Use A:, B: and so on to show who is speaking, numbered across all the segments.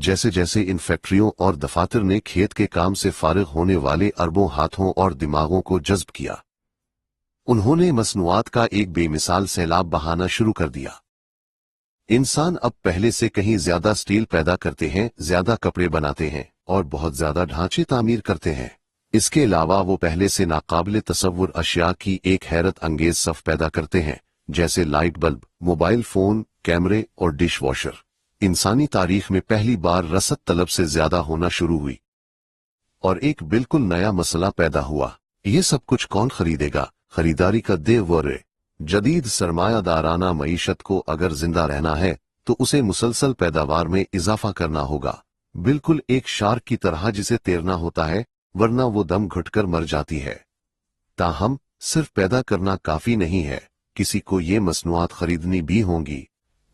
A: जैसे जैसे इन फैक्ट्रियों और दफातर ने खेत के काम से फारिग होने वाले अरबों हाथों और दिमागों को जज्ब किया, उन्होंने मसनूआत का एक बेमिसाल सैलाब बहाना शुरू कर दिया। इंसान अब पहले से कहीं ज्यादा स्टील पैदा करते हैं, ज्यादा कपड़े बनाते हैं और बहुत ज्यादा ढांचे तामीर करते हैं। इसके अलावा वो पहले से नाकाबिले तसव्वुर अशिया की एक हैरत अंगेज सफ पैदा करते हैं, जैसे लाइट बल्ब, मोबाइल फोन, कैमरे और डिश वॉशर। इंसानी तारीख में पहली बार रसद तलब से ज्यादा होना शुरू हुई और एक बिल्कुल नया मसला पैदा हुआ, ये सब कुछ कौन खरीदेगा? खरीदारी का देवर। जदीद सरमायादाराना मईशत को अगर जिंदा रहना है तो उसे मुसलसल पैदावार में इजाफा करना होगा, बिल्कुल एक शार्क की तरह जिसे तैरना होता है, वरना वो दम घुटकर मर जाती है। ताहम सिर्फ पैदा करना काफी नहीं है, किसी को ये मसनूआत खरीदनी भी होंगी,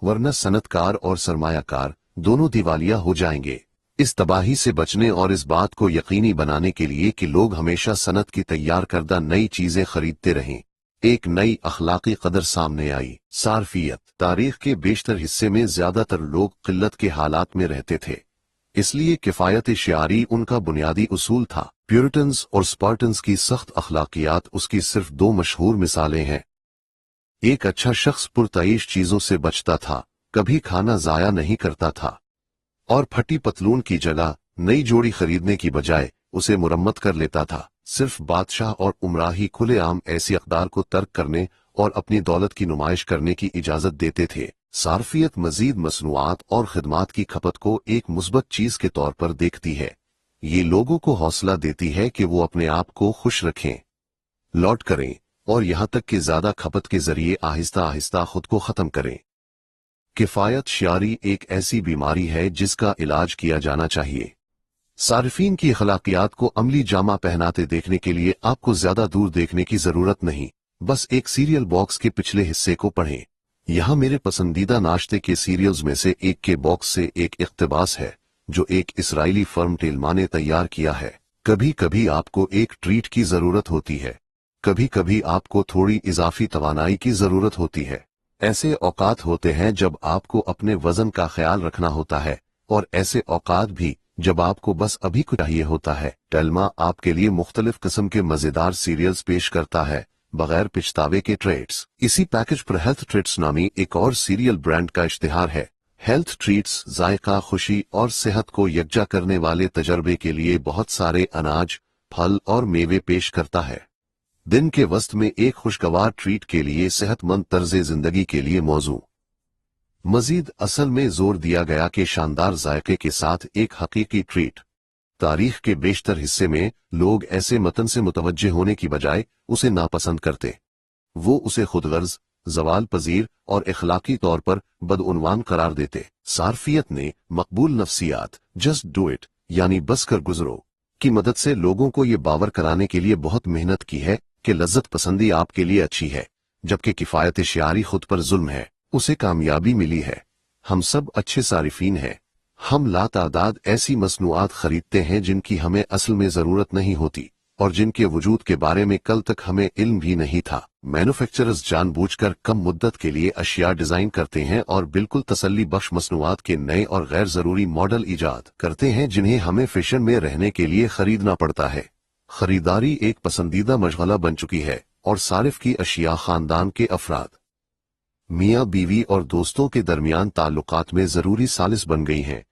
A: वरना सनतकार और सरमायाकार दोनों दिवालिया हो जाएंगे। इस तबाही से बचने और इस बात को यकीनी बनाने के लिए कि लोग हमेशा सनत की तैयार करदा नई चीजें खरीदते रहें, एक नई अखलाकी कदर सामने आई, सारफियत। तारीख के बेशतर हिस्से में ज्यादातर लोग किल्लत के हालात में रहते थे, इसलिए किफायत शियारी उनका बुनियादी उसूल था। प्यूरिटन्स और स्पार्टन्स की सख्त अखलाकियात उसकी सिर्फ दो मशहूर मिसालें हैं। एक अच्छा शख्स पुरतईश चीजों से बचता था, कभी खाना जाया नहीं करता था और फटी पतलून की जगह नई जोड़ी खरीदने की बजाय उसे मुरम्मत कर लेता था। सिर्फ बादशाह और उमरा ही खुलेआम ऐसी अक़दार को तर्क करने और अपनी दौलत की नुमाइश करने की इजाजत देते थे। सारफियत मजीद मसनूआत और खिदमात की खपत को एक मुस्बत चीज के तौर पर देखती है। ये लोगों को हौसला देती है कि वो अपने आप को खुश रखें, लौट करें और यहां तक कि ज्यादा खपत के जरिए आहिस्ता आहिस्ता खुद को खत्म करें। किफायत शियारी एक ऐसी बीमारी है जिसका इलाज किया जाना चाहिए। सारिफीन की अखलाकियात को अमली जामा पहनाते देखने के लिए आपको ज्यादा दूर देखने की जरूरत नहीं, बस एक सीरियल बॉक्स के पिछले हिस्से को पढ़ें। यहाँ मेरे पसंदीदा नाश्ते के सीरियल्स में से एक के बॉक्स से एक इख्तिबास है जो एक इसराइली फर्म टेलमा ने तैयार किया है। कभी कभी आपको एक ट्रीट की जरूरत होती है, कभी कभी आपको थोड़ी इजाफी तवानाई की जरूरत होती है। ऐसे औकात होते हैं जब आपको अपने वजन का ख्याल रखना होता है और ऐसे औकात भी जब आपको बस अभी कुछ चाहिए होता है। टेलमा आपके लिए मुख्तलिफ किस्म के मजेदार सीरियल्स पेश करता है बगैर पिछतावे के ट्रेट्स। इसी पैकेज पर हेल्थ ट्रीट्स नामी एक और सीरियल ब्रांड का इश्तिहार है। हेल्थ ट्रीट्स जायका, खुशी और सेहत को यकजा करने वाले तजर्बे के लिए बहुत सारे अनाज, फल और मेवे पेश करता है। दिन के वस्त में एक खुशगवार ट्रीट के लिए सेहतमंद तर्ज जिंदगी के लिए मौजू। मजीद असल में जोर दिया गया कि शानदार जायके के साथ एक हकीकी ट्रीट। तारीख के बेशतर हिस्से में लोग ऐसे मतन से मुतवज्जे होने की बजाय उसे नापसंद करते, वो उसे खुदगर्ज, जवाल पजीर और इखलाकी तौर पर बदउनवान करार देते। सारफियत ने मकबूल नफ्सियात, जस्ट डू इट यानी बस कर गुजरो की मदद से लोगों को ये बावर कराने के लिए बहुत मेहनत की है कि लज्जत पसंदी आपके लिए अच्छी है, जबकि किफायत शियारी खुद पर जुल्म है। उसे कामयाबी मिली है। हम सब अच्छे सारिफीन हैं। हम लातादाद ऐसी मसनूआत खरीदते हैं जिनकी हमें असल में जरूरत नहीं होती और जिनके वजूद के बारे में कल तक हमें इल्म भी नहीं था। मैन्युफैक्चरर्स जानबूझकर कम मुद्दत के लिए अशिया डिजाइन करते हैं और बिल्कुल तसल्ली बख्श मसनूआत के नए और गैर जरूरी मॉडल ईजाद करते हैं जिन्हें हमें फैशन में रहने के लिए खरीदना पड़ता है। खरीदारी एक पसंदीदा मशगला बन चुकी है और सारिफ की अशिया खानदान के अफराद, मियाँ बीवी और दोस्तों के दरमियान ताल्लुकात में जरूरी सालिस बन गई हैं।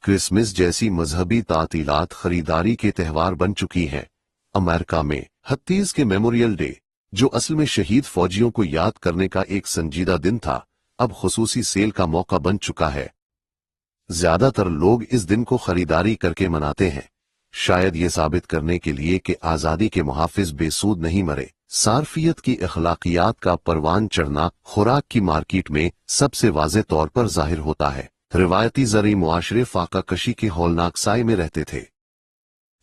A: क्रिसमस जैसी मजहबी तातीलात खरीदारी के त्यौहार बन चुकी हैं। अमेरिका में हत्तीस के मेमोरियल डे, जो असल में शहीद फौजियों को याद करने का एक संजीदा दिन था, अब खुसूसी सेल का मौका बन चुका है। ज्यादातर लोग इस दिन को खरीदारी करके मनाते हैं, शायद ये साबित करने के लिए कि आजादी के मुहाफिज बेसूद नहीं मरे। सारफियत की अखलाकियात का परवान चढ़ना खुराक की मार्केट में सबसे वाज़े तौर पर जाहिर होता है। रिवायती ज़री मुआशरे फाका कशी के हौलनाक साए में रहते थे।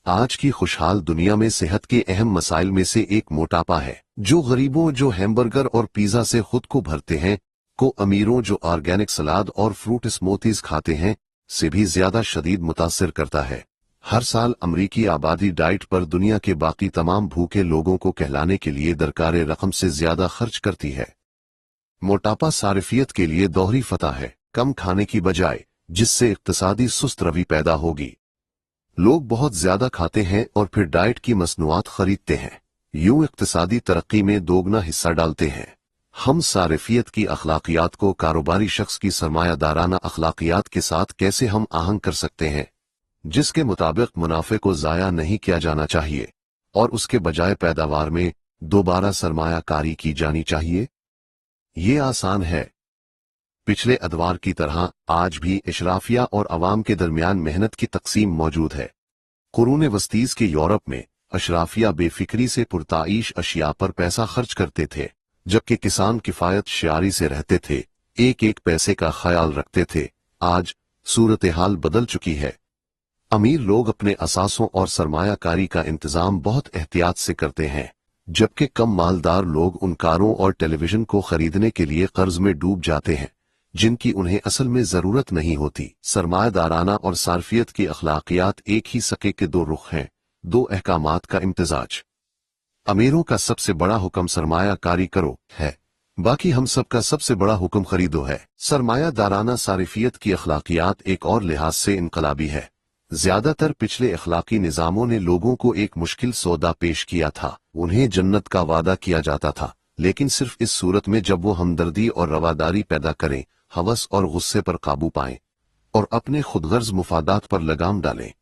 A: आज की खुशहाल दुनिया में सेहत के अहम मसाइल में से एक मोटापा है, जो गरीबों जो हैमबर्गर और पिज्जा से खुद को भरते हैं को अमीरों जो ऑर्गेनिक सलाद और फ्रूट स्मूथीज खाते हैं से भी ज्यादा शदीद मुतासिर करता है। हर साल अमरीकी आबादी डाइट पर दुनिया के बाकी तमाम भूखे लोगों को कहलाने के लिए दरकारे रकम से ज्यादा खर्च करती है। मोटापा सारिफियत के लिए दोहरी फतह है। कम खाने की बजाय जिससे इक्तिसादी सुस्त रवि पैदा होगी। लोग बहुत ज्यादा खाते हैं और फिर डाइट की मसनूआत खरीदते हैं, यूं इक्तिसादी तरक्की में दोगुना हिस्सा डालते हैं। हम सारिफियत की अखलाकियात को कारोबारी शख्स की सरमायादाराना अखलाकियात के साथ कैसे हम आहंग कर सकते हैं, जिसके मुताबिक मुनाफे को जाया नहीं किया जाना चाहिए और उसके बजाय पैदावार में दोबारा सरमायाकारी की जानी चाहिए। ये आसान है। पिछले अदवार की तरह आज भी इशराफिया और अवाम के दरमियान मेहनत की तकसीम मौजूद है। कुरून वस्तीज के यूरोप में अशराफिया बेफिक्री से पुरताईश अशिया पर पैसा खर्च करते थे, जबकि किसान किफायत शारी से रहते थे, एक एक पैसे का ख्याल रखते थे। आज सूरत हाल बदल चुकी है। अमीर लोग अपने असासों और सरमायाकारी का इंतजाम बहुत एहतियात से करते हैं, जबकि कम मालदार लोग उन कारों और टेलीविजन को खरीदने के लिए कर्ज में डूब जाते हैं जिनकी उन्हें असल में जरूरत नहीं होती। सरमायादाराना और सार्फियत की अखलाकियात एक ही सके के दो रुख हैं, दो अहकामात का इम्तिजाज। अमीरों का सबसे बड़ा हुक्म सरमायाकारी करो है, बाकी हम सब का सबसे बड़ा हुक्म खरीदो है। सरमायादाराना सारिफियत की अखलाकियात एक और लिहाज से इनकलाबी है। ज्यादातर पिछले अखलाकी निजामों ने लोगों को एक मुश्किल सौदा पेश किया था। उन्हें जन्नत का वादा किया जाता था, लेकिन सिर्फ इस सूरत में जब वो हमदर्दी और रवादारी पैदा करें, हवस और गुस्से पर काबू पाएं और अपने खुदगर्ज मुफादात पर लगाम डालें।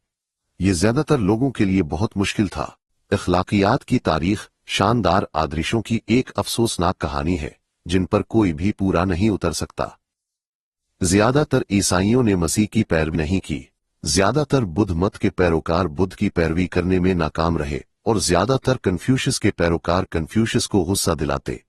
A: ये ज्यादातर लोगों के लिए बहुत मुश्किल था। अखलाकियात की तारीख शानदार आदर्शों की एक अफसोसनाक कहानी है जिन पर कोई भी पूरा नहीं उतर सकता। ज्यादातर ईसाइयों ने मसीह की पैरवी नहीं की, ज्यादातर बुद्ध मत के पैरोकार बुद्ध की पैरवी करने में नाकाम रहे और ज्यादातर कन्फ्यूशियस के पैरोकार कन्फ्यूशियस को गुस्सा दिलाते।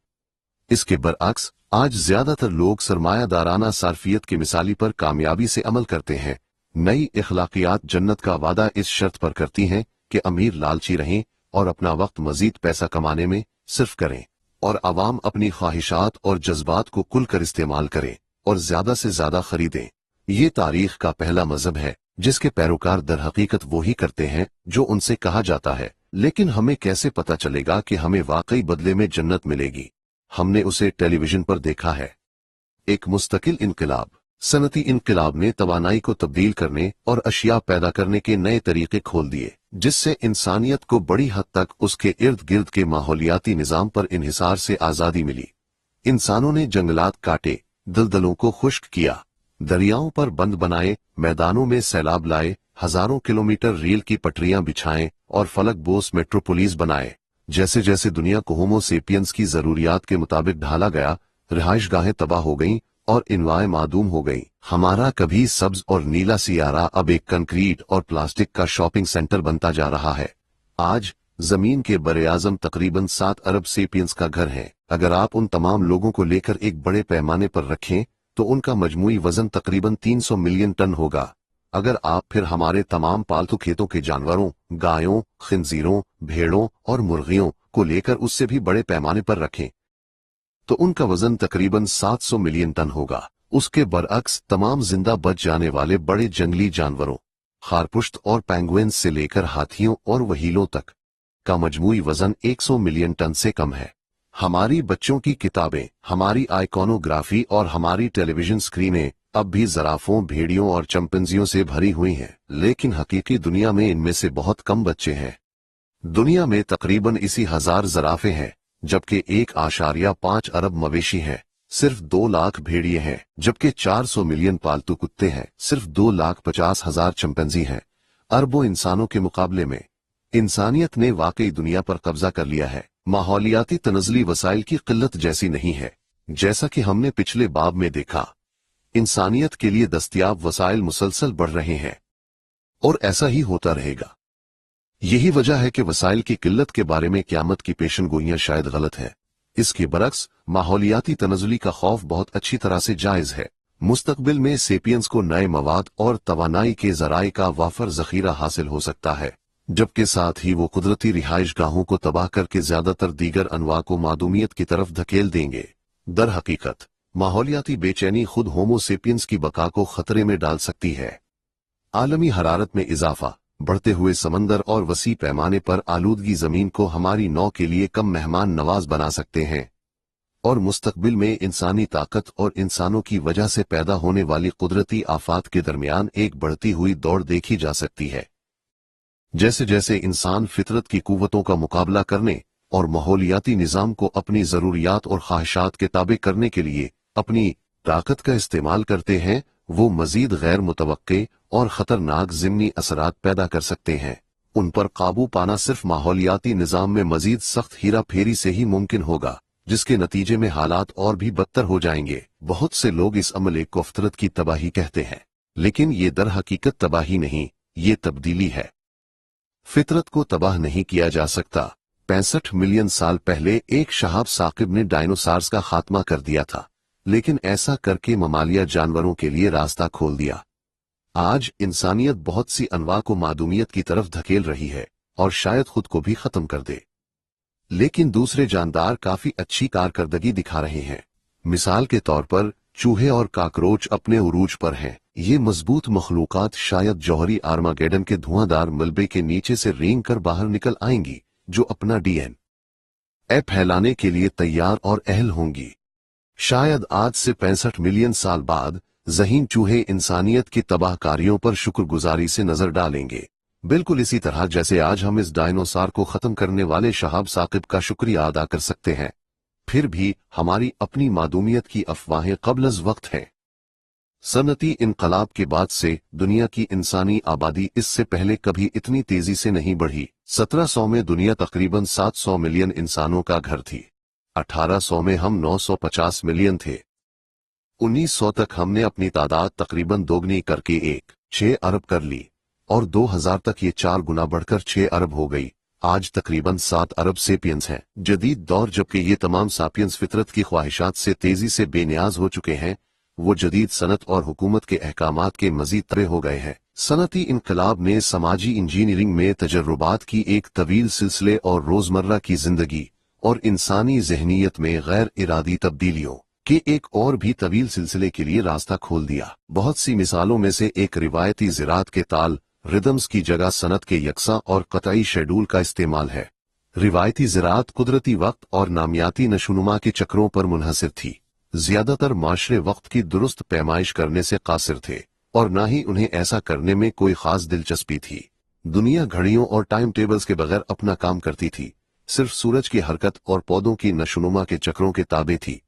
A: इसके बरअक्स आज ज्यादातर लोग सरमायादाराना सार्फियत की मिसाली पर कामयाबी से अमल करते हैं। नई अखलाकियात जन्नत का वादा इस शर्त पर करती हैं कि अमीर लालची रहें और अपना वक्त मजीद पैसा कमाने में सिर्फ करें और अवाम अपनी ख्वाहिशात और जज्बात को खुलकर इस्तेमाल करें और ज्यादा से ज्यादा खरीदें। ये तारीख का पहला मजहब है जिसके पैरोकार दर हकीकत वो ही करते हैं जो उनसे कहा जाता है। लेकिन हमें कैसे पता चलेगा कि हमें वाकई बदले में जन्नत मिलेगी? हमने उसे टेलीविजन पर देखा है। एक मुस्तकिल इनकलाब, सनती इनकलाब ने तवानाई को तब्दील करने और अशिया पैदा करने के नए तरीके खोल दिए, जिससे इंसानियत को बड़ी हद तक उसके इर्द गिर्द के माहौलियाती निजाम पर इन्हिसार से आजादी मिली। इंसानों ने जंगलात काटे, दलदलों को खुश्क किया, दरियाओं पर बंद बनाए, मैदानों में सैलाब लाए, हजारों किलोमीटर रेल की पटरियां बिछाएं और फलक बोस मेट्रोपोलिस बनाए। जैसे जैसे दुनिया को होमो सेपियंस की जरूरियात के मुताबिक ढाला गया, रिहाइशगाहें तबाह हो गईं और इनवाए मादूम हो गईं। हमारा कभी सब्ज और नीला सियारा अब एक कंक्रीट और प्लास्टिक का शॉपिंग सेंटर बनता जा रहा है। आज जमीन के बरे-आज़म तकरीबन 7 अरब सेपियंस का घर है। अगर आप उन तमाम लोगों को लेकर एक बड़े पैमाने पर रखें तो उनका मजमूई वजन तकरीबन 300 मिलियन टन होगा। अगर आप फिर हमारे तमाम पालतू खेतों के जानवरों, गायों, खिंजीरों, भेड़ों और मुर्गियों को लेकर उससे भी बड़े पैमाने पर रखें तो उनका वजन तकरीबन 700 मिलियन टन होगा। उसके बरअक्स तमाम जिंदा बच जाने वाले बड़े जंगली जानवरों, खारपुश्त और पेंगुइन्स से लेकर हाथियों और वहीलों तक का मजमूई वजन 100 मिलियन टन से कम है। हमारी बच्चों की किताबें, हमारी आइकॉनोग्राफी और हमारी टेलीविजन स्क्रीनें अब भी जराफों, भेड़ियों और चिंपैंजियों से भरी हुई हैं, लेकिन हकीकी दुनिया में इनमें से बहुत कम बच्चे हैं। दुनिया में तकरीबन इसी 1000 जराफे हैं, जबकि 1.5 अरब मवेशी हैं। सिर्फ 2 लाख भेड़िए हैं, जबकि 400 मिलियन पालतू कुत्ते हैं। सिर्फ 2,50,000 चिंपैंजी हैं। अरबों इंसानों के मुकाबले में इंसानियत ने वाकई दुनिया पर कब्जा कर लिया है। माहौलियाती तनज़ली वसाइल की किल्लत जैसी नहीं है। जैसा कि हमने पिछले बाब में देखा, इंसानियत के लिए दस्तयाब वसाइल मुसलसल बढ़ रहे हैं और ऐसा ही होता रहेगा। यही वजह है कि वसाइल की किल्लत के बारे में क़यामत की पेशनगोइयां शायद गलत है। इसके बरक्स माहौलियाती तनज़ुली का खौफ बहुत अच्छी तरह से जायज है। मुस्तकबिल में सेपियंस को नए मवाद और तवानाई के ज़राए का वाफर ज़ख़ीरा हासिल हो सकता है, जबकि साथ ही वो कुदरती रिहाइशगाहों को तबाह करके ज्यादातर दीगर अनवा को मादूमियत की तरफ धकेल देंगे। दर हकीकत माहौलियाती बेचैनी खुद होमो सेपियंस की बका को खतरे में डाल सकती है। आलमी हरारत में इजाफा, बढ़ते हुए समंदर और वसी पैमाने पर आलूदगी जमीन को हमारी नौ के लिए कम मेहमान नवाज बना सकते हैं और मुस्तकबिल में इंसानी ताकत और इंसानों की वजह से पैदा होने वाली कुदरती आफात के दरमियान एक बढ़ती हुई दौड़ देखी जा सकती है। जैसे जैसे इंसान फितरत की कुव्वतों का मुकाबला करने और माहौलियाती निज़ाम को अपनी ज़रूरियात और ख्वाहिशात के ताबे करने के लिए अपनी ताकत का इस्तेमाल करते हैं, वो मजीद गैर मुतवक्के और ख़तरनाक ज़िम्नी असरात पैदा कर सकते हैं। उन पर काबू पाना सिर्फ माहौलियाती निज़ाम में मजीद सख्त हीरा फेरी से ही मुमकिन होगा, जिसके नतीजे में हालात और भी बदतर हो जाएंगे। बहुत से लोग इस अमले को फितरत की तबाही कहते हैं, लेकिन ये दर हकीकत तबाही नहीं, ये तब्दीली है। फितरत को तबाह नहीं किया जा सकता। 65 मिलियन साल पहले एक शहाब साकिब ने डायनासोर्स का खात्मा कर दिया था, लेकिन ऐसा करके ममालिया जानवरों के लिए रास्ता खोल दिया। आज इंसानियत बहुत सी अनवा को मादूमियत की तरफ धकेल रही है और शायद खुद को भी खत्म कर दे, लेकिन दूसरे जानदार काफी अच्छी कारकर्दगी दिखा रहे हैं। मिसाल के तौर पर चूहे और काकरोच अपने उरूज पर हैं। ये मजबूत मखलूकात शायद जौहरी आर्मागेडन के धुआंधार मलबे के नीचे से रेंग कर बाहर निकल आएंगी, जो अपना डीएनए फैलाने के लिए तैयार और अहल होंगी। शायद आज से 65 मिलियन साल बाद ज़हीन चूहे इंसानियत की तबाहकारियों पर शुक्रगुजारी से नजर डालेंगे, बिल्कुल इसी तरह जैसे आज हम इस डायनासोर को खत्म करने वाले शहाब साकिब का शुक्रिया अदा कर सकते हैं। फिर भी हमारी अपनी मादूमियत की अफवाहें क़ब्ल वक्त हैं। सनती इनकलाब के बाद से दुनिया की इंसानी आबादी इससे पहले कभी इतनी तेजी से नहीं बढ़ी। 1700 में दुनिया तकरीबन 700 मिलियन इंसानों का घर थी। 1800 में हम 950 मिलियन थे। 1900 तक हमने अपनी तादाद तकरीबन दोगुनी करके 6 अरब कर ली और 2000 तक ये 4 गुना बढ़कर 6 अरब हो गई। आज तकरीबन 7 अरब सेपियंस हैं। जदीद दौर जबकि ये तमाम सापियंस फितरत की ख्वाहिशात से तेजी से बेनियाज हो चुके हैं, वो जदीद सनत और हुकूमत के अहकामात के मजीद तबे हो गए हैं। सनती इनकलाब ने समाजी इंजीनियरिंग में तजर्रुबात की एक तवील सिलसिले और रोजमर्रा की जिंदगी और इंसानी जहनीत में गैर इरादी तब्दीलियों के एक और भी तवील सिलसिले के लिए रास्ता खोल दिया। बहुत सी मिसालों में से एक रिवायती ज़राअत के ताल रिदम्स की जगह सनत के यकसा और कतई शेड्यूल का इस्तेमाल है। रिवायती ज़राअत कुदरती वक्त और नामियाती नशोनुमा के चक्रों पर मुनहसिर थी। ज्यादातर माशरे वक्त की दुरुस्त पैमाइश करने से कासिर थे और न ही उन्हें ऐसा करने में कोई खास दिलचस्पी थी। दुनिया घड़ियों और टाइम टेबल्स के बगैर अपना काम करती थी, सिर्फ सूरज की हरकत और पौधों की नशोनुमा के चक्रों के ताबे थी।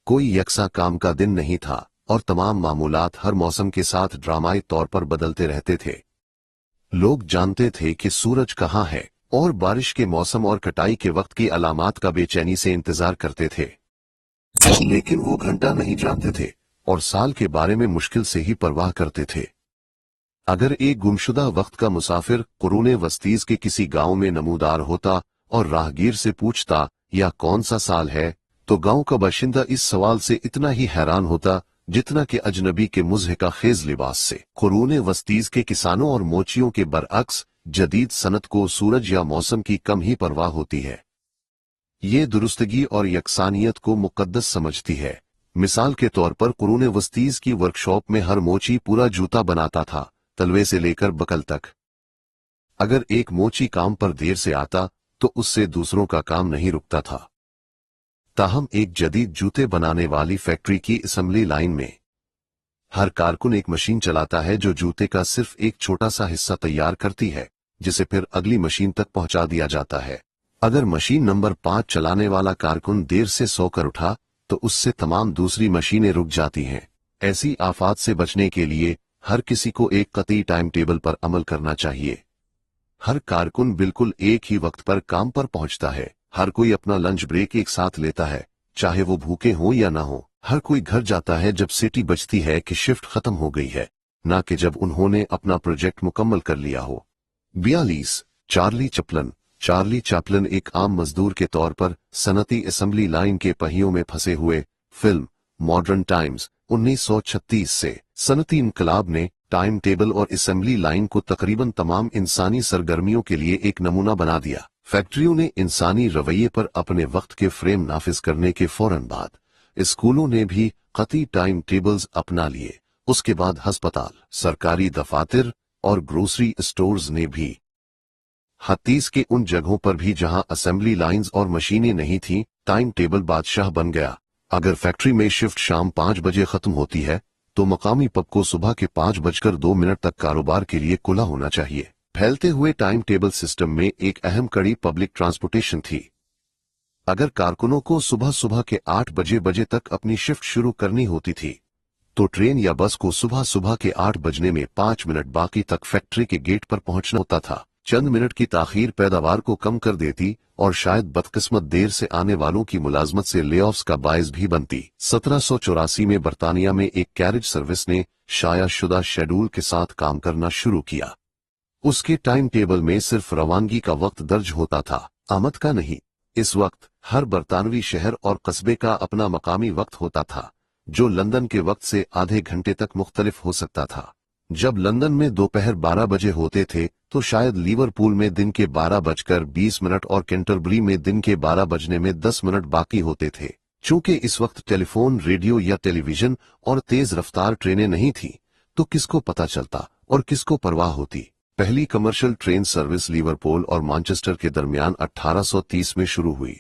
A: कोई यकसा काम का दिन नहीं था और तमाम मामूलात हर मौसम के साथ ड्रामाई तौर पर बदलते रहते थे। लोग जानते थे कि सूरज कहाँ है और बारिश के मौसम और कटाई के वक्त की अलामात का बेचैनी से इंतजार करते थे, लेकिन वो घंटा नहीं जानते थे और साल के बारे में मुश्किल से ही परवाह करते थे। अगर एक गुमशुदा वक्त का मुसाफिर कुरूने वस्तीज के किसी गांव में नमूदार होता और राहगीर से पूछता या कौन सा साल है, तो गांव का बाशिंदा इस सवाल से इतना ही हैरान होता जितना कि अजनबी के मुज़हिका खेज लिबास से। कुरूने वस्तीज के किसानों और मोचियों के बरअक्स जदीद सनत को सूरज या मौसम की कम ही परवाह होती है। ये दुरुस्तगी और यकसानियत को मुकद्दस समझती है। मिसाल के तौर पर कुरूने वस्तीज की वर्कशॉप में हर मोची पूरा जूता बनाता था, तलवे से लेकर बकल तक। अगर एक मोची काम पर देर से आता तो उससे दूसरों का काम नहीं रुकता था। ताहम एक जदीद जूते बनाने वाली फैक्ट्री की असेंबली लाइन में हर कारकुन एक मशीन चलाता है जो जूते का सिर्फ एक छोटा सा हिस्सा तैयार करती है, जिसे फिर अगली मशीन तक पहुंचा दिया जाता है। अगर मशीन नंबर 5 चलाने वाला कारकुन देर से सोकर उठा तो उससे तमाम दूसरी मशीनें रुक जाती हैं। ऐसी आफात से बचने के लिए हर किसी को एक कतई टाइम टेबल पर अमल करना चाहिए। हर कारकुन बिल्कुल एक ही वक्त पर काम पर पहुंचता है। हर कोई अपना लंच ब्रेक एक साथ लेता है, चाहे वो भूखे हों या ना हो। हर कोई घर जाता है जब सीटी बजती है कि शिफ्ट खत्म हो गई है, ना कि जब उन्होंने अपना प्रोजेक्ट मुकम्मल कर लिया हो। 42 चार्ली चैपलिन एक आम मजदूर के तौर पर सनती असेंबली लाइन के पहियों में फंसे हुए। फिल्म मॉडर्न टाइम्स 1936 से सनती इनकलाब ने टाइम टेबल और असेंबली लाइन को तकरीबन तमाम इंसानी सरगर्मियों के लिए एक नमूना बना दिया। फैक्ट्रियों ने इंसानी रवैये पर अपने वक्त के फ्रेम नाफिज करने के फौरन बाद स्कूलों ने भी कतई टाइम टेबल्स अपना लिए। उसके बाद अस्पताल, सरकारी दफातर और ग्रोसरी स्टोर्स ने भी। हत्तीस के उन जगहों पर भी जहां असेंबली लाइंस और मशीनें नहीं थीं, टाइम टेबल बादशाह बन गया। अगर फैक्ट्री में शिफ्ट शाम 5 बजे खत्म होती है तो मकामी पब को सुबह के 5:02 तक कारोबार के लिए खुला होना चाहिए। फैलते हुए टाइम टेबल सिस्टम में एक अहम कड़ी पब्लिक ट्रांसपोर्टेशन थी। अगर कारकुनों को सुबह सुबह के 8 बजे तक अपनी शिफ्ट शुरू करनी होती थी तो ट्रेन या बस को सुबह सुबह के 8 बजने में 5 मिनट बाकी तक फैक्ट्री के गेट पर पहुंचना होता था। चंद मिनट की ताखीर पैदावार को कम कर देती और शायद बदकिस्मत देर से आने वालों की मुलाजमत से लेऑफ्स का बायस भी बनती। 1784 में बर्तानिया में एक कैरेज सर्विस ने शाया शुदा शेड्यूल के साथ काम करना शुरू किया। उसके टाइम टेबल में सिर्फ रवानगी का वक्त दर्ज होता था, आमद का नहीं। इस वक्त हर बरतानवी शहर और कस्बे का अपना मकामी वक्त होता था, जो लंदन के वक्त से आधे घंटे तक मुख्तलिफ हो सकता था। जब लंदन में दोपहर 12 बजे होते थे तो शायद लिवरपूल में दिन के 12:20 और कैंटरबरी में दिन के 12 बजने में 10 मिनट बाकी होते थे। चूंकि इस वक्त टेलीफोन, रेडियो या टेलीविजन और तेज रफ्तार ट्रेनें नहीं थी तो किसको पता चलता और किसको परवाह होती। पहली कमर्शियल ट्रेन सर्विस लिवरपूल और मैनचेस्टर के दरमियान 1830 में शुरू हुई।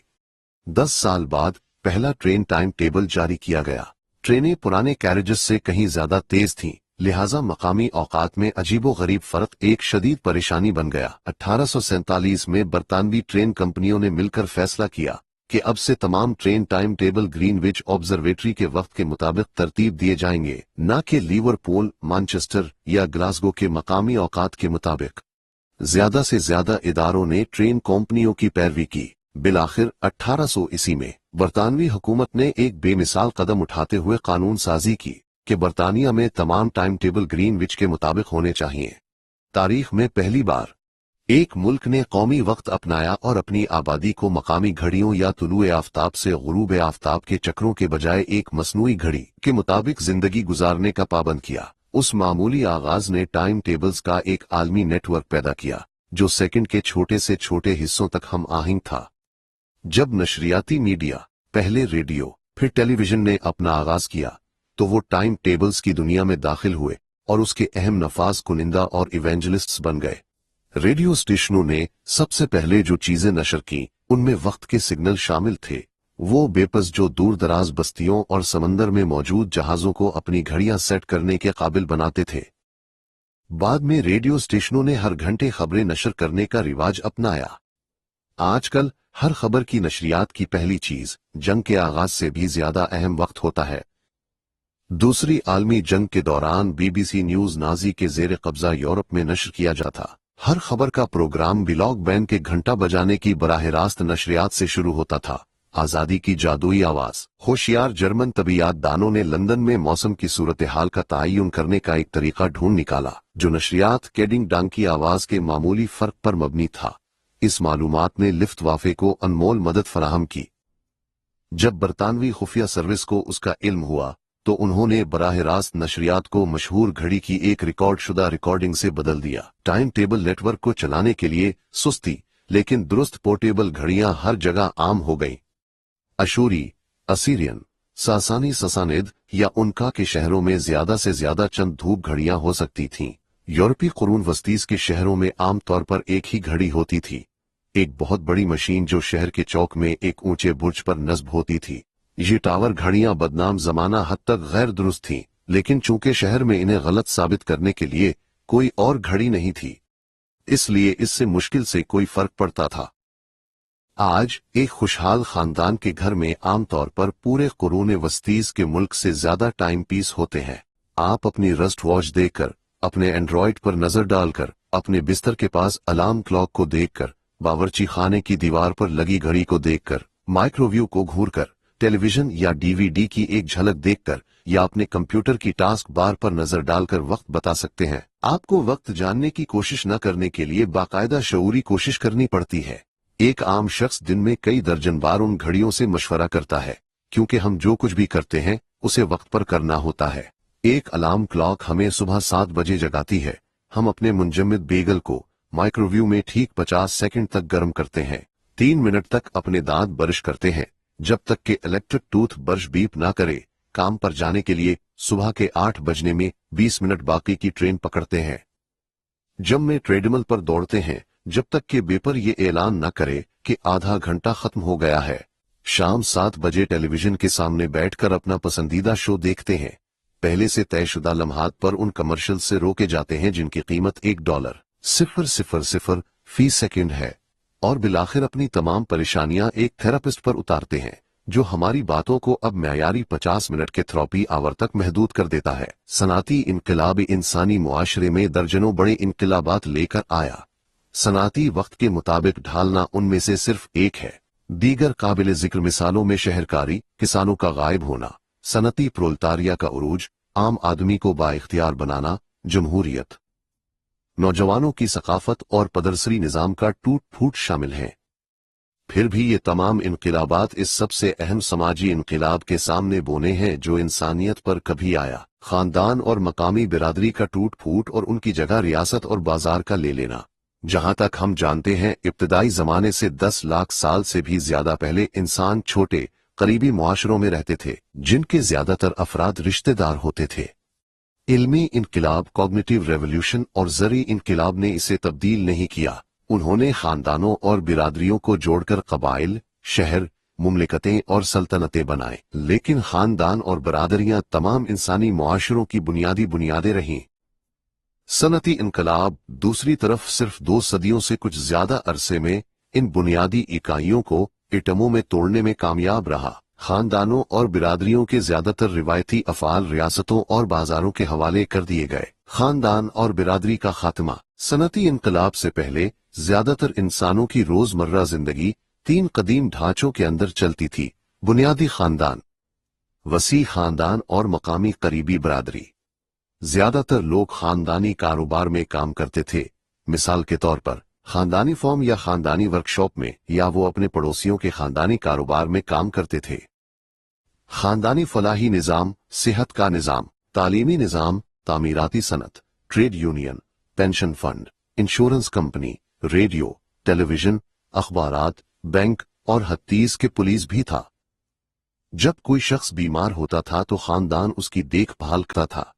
A: 10 साल बाद पहला ट्रेन टाइम टेबल जारी किया गया। ट्रेनें पुराने कैरेजेस से कहीं ज्यादा तेज थीं, लिहाजा मकामी औकात में अजीबो गरीब फर्क एक शदीद परेशानी बन गया। 1847 में बरतानवी ट्रेन कंपनियों ने मिलकर फैसला किया कि अब से तमाम train time table Greenwich observatory के वक्त के मुताबिक तरतीब दिए जाएंगे, न कि लिवरपूल, मैनचेस्टर या ग्लासगो के मकामी औकात के मुताबिक। ज्यादा से ज्यादा इदारों ने ट्रेन कंपनियों की पैरवी की। बिलाखिर 1800 ईस्वी में बरतानवी हुकूमत ने एक बेमिसाल कदम उठाते हुए कानून साजी की कि बरतानिया में तमाम टाइम टेबल ग्रीनविच के मुताबिक होने चाहिए। तारीख में पहली बार एक मुल्क ने कौमी वक्त अपनाया और अपनी आबादी को मकामी घड़ियों या तुलुए आफ्ताब से गुरूब आफ्ताब के चक्रों के बजाय एक मसनूई घड़ी के मुताबिक जिंदगी गुजारने का पाबंद किया। उस मामूली आगाज ने टाइम टेबल्स का एक आलमी नेटवर्क पैदा किया जो सेकंड के छोटे से छोटे हिस्सों तक हम आहंग था। जब नशरियाती मीडिया, पहले रेडियो फिर टेलीविजन ने अपना आगाज किया तो वो टाइम टेबल्स की दुनिया में दाखिल हुए और उसके अहम नफाज कुनिंदा और इवेंजलिस्ट्स बन गए। रेडियो स्टेशनों ने सबसे पहले जो चीजें नशर की उनमें वक्त के सिग्नल शामिल थे, वो बेपस जो दूर दराज बस्तियों और समंदर में मौजूद जहाजों को अपनी घड़ियां सेट करने के काबिल बनाते थे। बाद में रेडियो स्टेशनों ने हर घंटे खबरें नशर करने का रिवाज अपनाया। आजकल हर खबर की नशरियात की पहली चीज जंग के आगाज से भी ज्यादा अहम वक्त होता है। दूसरी आलमी जंग के दौरान BBC न्यूज नाजी के जेर कब्जा यूरोप में नशर किया जाता। हर खबर का प्रोग्राम बिलॉग बैंड के घंटा बजाने की बराह रास्त नशरियात से शुरू होता था। आजादी की जादुई आवाज। होशियार जर्मन तबीयत दानों ने लंदन में मौसम की सूरत हाल का तयन करने का एक तरीका ढूंढ निकाला जो नशरियात केडिंग डांग की आवाज के मामूली फर्क पर मबनी था। इस मालूमात ने लिफ्ट वाफे को अनमोल मदद फराहम की। जब बरतानवी खुफिया सर्विस को उसका इल्म हुआ तो उन्होंने बराह रास्त नशरियात को मशहूर घड़ी की एक रिकॉर्ड शुदा रिकॉर्डिंग से बदल दिया। टाइम टेबल नेटवर्क को चलाने के लिए सुस्ती लेकिन दुरुस्त पोर्टेबल घड़ियां हर जगह आम हो गईं। अशूरी, असीरियन, सासानी ससानिद या उनका के शहरों में ज्यादा से ज्यादा चंद धूप घड़ियां हो सकती थीं। यूरोपीय कुरून वस्तीज के शहरों में आम तौर पर एक ही घड़ी होती थी, एक बहुत बड़ी मशीन जो शहर के चौक में एक ऊंचे बुर्ज पर नस्ब होती थी। ये टावर घड़ियां बदनाम जमाना हद तक गैर दुरुस्त थीं, लेकिन चूंकि शहर में इन्हें गलत साबित करने के लिए कोई और घड़ी नहीं थी, इसलिए इससे मुश्किल से कोई फर्क पड़ता था। आज एक खुशहाल खानदान के घर में आमतौर पर पूरे कुरून वस्तीज के मुल्क से ज्यादा टाइम पीस होते हैं। आप अपनी रस्ट वॉच देखकर, अपने एंड्रॉइड पर नजर डालकर, अपने बिस्तर के पास अलार्म क्लॉक को देखकर, बावर्ची खाने की दीवार पर लगी घड़ी को देखकर, माइक्रोवेव को घूरकर, टेलीविजन या DVD की एक झलक देखकर या अपने कंप्यूटर की टास्क बार पर नजर डालकर वक्त बता सकते हैं। आपको वक्त जानने की कोशिश न करने के लिए बाकायदा शऊरी कोशिश करनी पड़ती है। एक आम शख्स दिन में कई दर्जन बार उन घड़ियों से मशवरा करता है, क्योंकि हम जो कुछ भी करते हैं उसे वक्त पर करना होता है। एक अलार्म क्लॉक हमें सुबह 7 बजे जगाती है। हम अपने मुंजमद बेगल को माइक्रोवेव में ठीक 50 सेकंड तक गर्म करते हैं। 3 मिनट तक अपने दांत ब्रश करते हैं जब तक कि इलेक्ट्रिक टूथ ब्रश बीप ना करे। काम पर जाने के लिए सुबह के 8 बजने में 20 मिनट बाकी की ट्रेन पकड़ते हैं। जब में ट्रेडमिल पर दौड़ते हैं जब तक कि बेपर ये ऐलान न करे कि आधा घंटा खत्म हो गया है। शाम 7 बजे टेलीविजन के सामने बैठकर अपना पसंदीदा शो देखते हैं। पहले से तयशुदा लम्हात पर उन कमर्शियल से रोके जाते हैं जिनकी कीमत $1.000 फी सेकंड है, और बिलाखिर अपनी तमाम परेशानियां एक थेरापिस्ट पर उतारते हैं जो हमारी बातों को अब म्यारी 50 मिनट के थेरेपी आवर तक महदूद कर देता है। सनाती इनकलाब इंसानी मुआशरे में दर्जनों बड़े इनकलाबात लेकर आया। सनाती वक्त के मुताबिक ढालना उनमें से सिर्फ एक है। दीगर काबिल जिक्र मिसालों में शहरकारी, किसानों का गायब होना, सनती प्रोलतारिया का उरूज, आम आदमी को बाइख्तियार बनाना, जमहूरियत, नौजवानों की सकाफत और पदरसरी निजाम का टूट फूट शामिल हैं। फिर भी ये तमाम इनकिलाबात इस सबसे अहम समाजी इनकिलाब के सामने बोने हैं जो इंसानियत पर कभी आया, खानदान और मकामी बिरादरी का टूट फूट और उनकी जगह रियासत और बाजार का ले लेना। जहां तक हम जानते हैं इब्तदाई जमाने से 10 लाख साल से भी ज्यादा पहले इंसान छोटे करीबी मुआशरों में रहते थे जिनके ज्यादातर अफराद रिश्तेदार होते थे। इल्मी इनकिलाब, कॉग्निटिव रेवोल्यूशन और ज़री इनकिलाब ने इसे तब्दील नहीं किया। उन्होंने खानदानों और बिरादरियों को जोड़कर कबाइल, शहर, मुमलिकतें और सल्तनतें बनाए, लेकिन खानदान और बरादरियां तमाम इंसानी मुआशरों की बुनियादी बुनियादें रहीं। सनती इनकलाब दूसरी तरफ सिर्फ 2 सदियों से कुछ ज्यादा अरसे में इन बुनियादी इकाइयों को एटमों में तोड़ने में कामयाब रहा। खानदानों और बिरादरियों के ज्यादातर रिवायती अफआल रियासतों और बाजारों के हवाले कर दिए गए। खानदान और बिरादरी का खात्मा। सनती इनकलाब से पहले ज्यादातर इंसानों की रोजमर्रा जिंदगी 3 कदीम ढांचों के अंदर चलती थी: बुनियादी खानदान, वसी खानदान और मकामी करीबी बिरादरी। ज्यादातर लोग खानदानी कारोबार में काम करते थे, मिसाल के तौर पर खानदानी फॉर्म या खानदानी वर्कशॉप में, या वो अपने पड़ोसियों के खानदानी कारोबार में काम करते थे। खानदानी फलाही निजाम, सेहत का निजाम, तालीमी निजाम, तामीराती सनत, trade union, pension fund, insurance company, radio, television, अखबारात, बैंक और हत्तीस के पुलिस भी था। जब कोई शख्स बीमार होता था तो खानदान उसकी देखभाल करता था।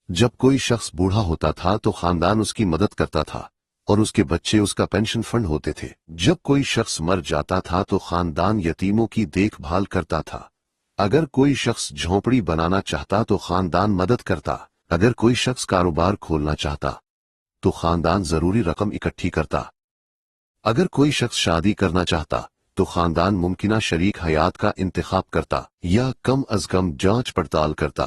A: जब कोई शख्स बूढ़ा होता था तो खानदान उसकी मदद करता था और उसके बच्चे उसका पेंशन फंड होते थे। जब कोई शख्स मर जाता था तो खानदान यतीमों की देखभाल करता था। अगर कोई शख्स झोंपड़ी बनाना चाहता तो खानदान मदद करता। अगर कोई शख्स कारोबार खोलना चाहता तो खानदान जरूरी रकम इकट्ठी करता। अगर कोई शख्स शादी करना चाहता तो खानदान मुमकिना शरीक हयात का इंतखाब करता या कम अज कम जांच पड़ताल करता।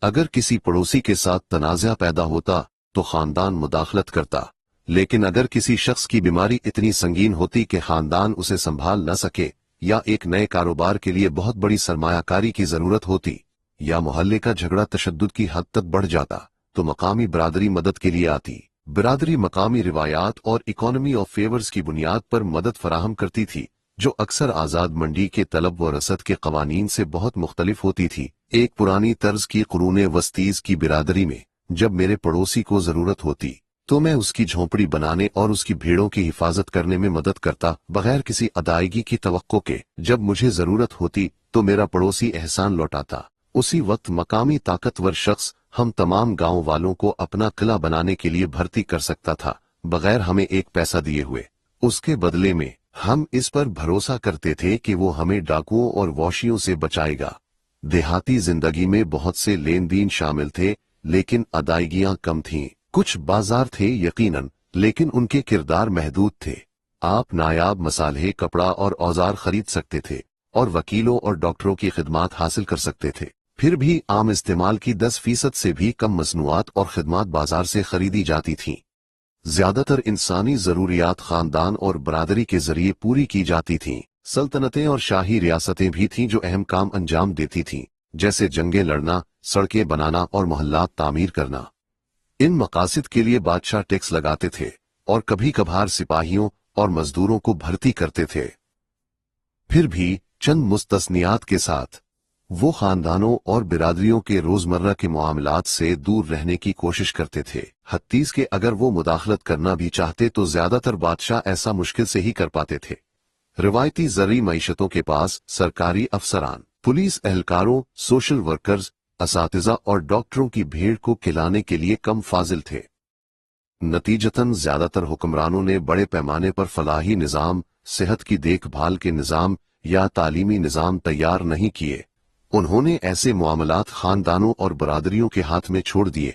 A: अगर किसी पड़ोसी के साथ तनाज़ा पैदा होता तो खानदान मुदाखलत करता। लेकिन अगर किसी शख्स की बीमारी इतनी संगीन होती कि खानदान उसे संभाल न सके, या एक नए कारोबार के लिए बहुत बड़ी सरमायाकारी की जरूरत होती, या मोहल्ले का झगड़ा तशद्दुद की हद तक बढ़ जाता, तो मकामी बिरादरी मदद के लिए आती। बिरादरी मकामी रिवायात और इकोनॉमी ऑफ फेवर्स की बुनियाद पर मदद फराहम करती थी, जो अक्सर आजाद मंडी के तलब व रसद के कवानीन से बहुत मुख्तलिफ होती थी। एक पुरानी तर्ज की कुरूने वस्तीज की बिरादरी में जब मेरे पड़ोसी को जरूरत होती तो मैं उसकी झोंपड़ी बनाने और उसकी भेड़ों की हिफाजत करने में मदद करता, बगैर किसी अदायगी की तवक्को के। जब मुझे जरूरत होती तो मेरा पड़ोसी एहसान लौटाता। उसी वक्त मकामी ताकतवर शख्स हम तमाम गांव वालों को अपना किला बनाने के लिए भर्ती कर सकता था, बगैर हमें एक पैसा दिए हुए। उसके बदले में हम इस पर भरोसा करते थे कि वो हमें डाकुओं और वॉशियों से बचाएगा। देहाती जिंदगी में बहुत से लेन देन शामिल थे, लेकिन अदायगियां कम थीं। कुछ बाजार थे यकीनन, लेकिन उनके किरदार महदूद थे। आप नायाब मसाले, कपड़ा और औजार खरीद सकते थे और वकीलों और डॉक्टरों की खिदमात हासिल कर सकते थे। फिर भी आम इस्तेमाल की 10% से भी कम मसनूआत और खिदमात बाजार से खरीदी जाती थीं। ज्यादातर इंसानी जरूरियात खानदान और बरादरी के जरिए पूरी की जाती थीं। सल्तनतें और शाही रियासतें भी थीं जो अहम काम अंजाम देती थीं, जैसे जंगें लड़ना, सड़कें बनाना और मोहल्लात तामीर करना। इन मकासद के लिए बादशाह टैक्स लगाते थे और कभी कभार सिपाहियों और मजदूरों को भर्ती करते थे। फिर भी चंद मुस्तस्नियात के साथ वो खानदानों और बिरादरियों के रोजमर्रा के मामलात से दूर रहने की कोशिश करते थे। हत्तीस के अगर वो मुदाखलत करना भी चाहते तो ज्यादातर बादशाह ऐसा मुश्किल से ही कर पाते थे। रिवायती ज़री मईशतों के पास सरकारी अफसरान, पुलिस एहलकारों, सोशल वर्कर्स, असातिज़ा और डॉक्टरों की भीड़ को खिलाने के लिए कम फाजिल थे। नतीजतन ज्यादातर हुक्मरानों ने बड़े पैमाने पर फलाही निजाम, सेहत की देखभाल के निजाम, یا تعلیمی نظام تیار نہیں کیے، انہوں نے ایسے معاملات خاندانوں اور برادریوں کے ہاتھ میں چھوڑ دیے۔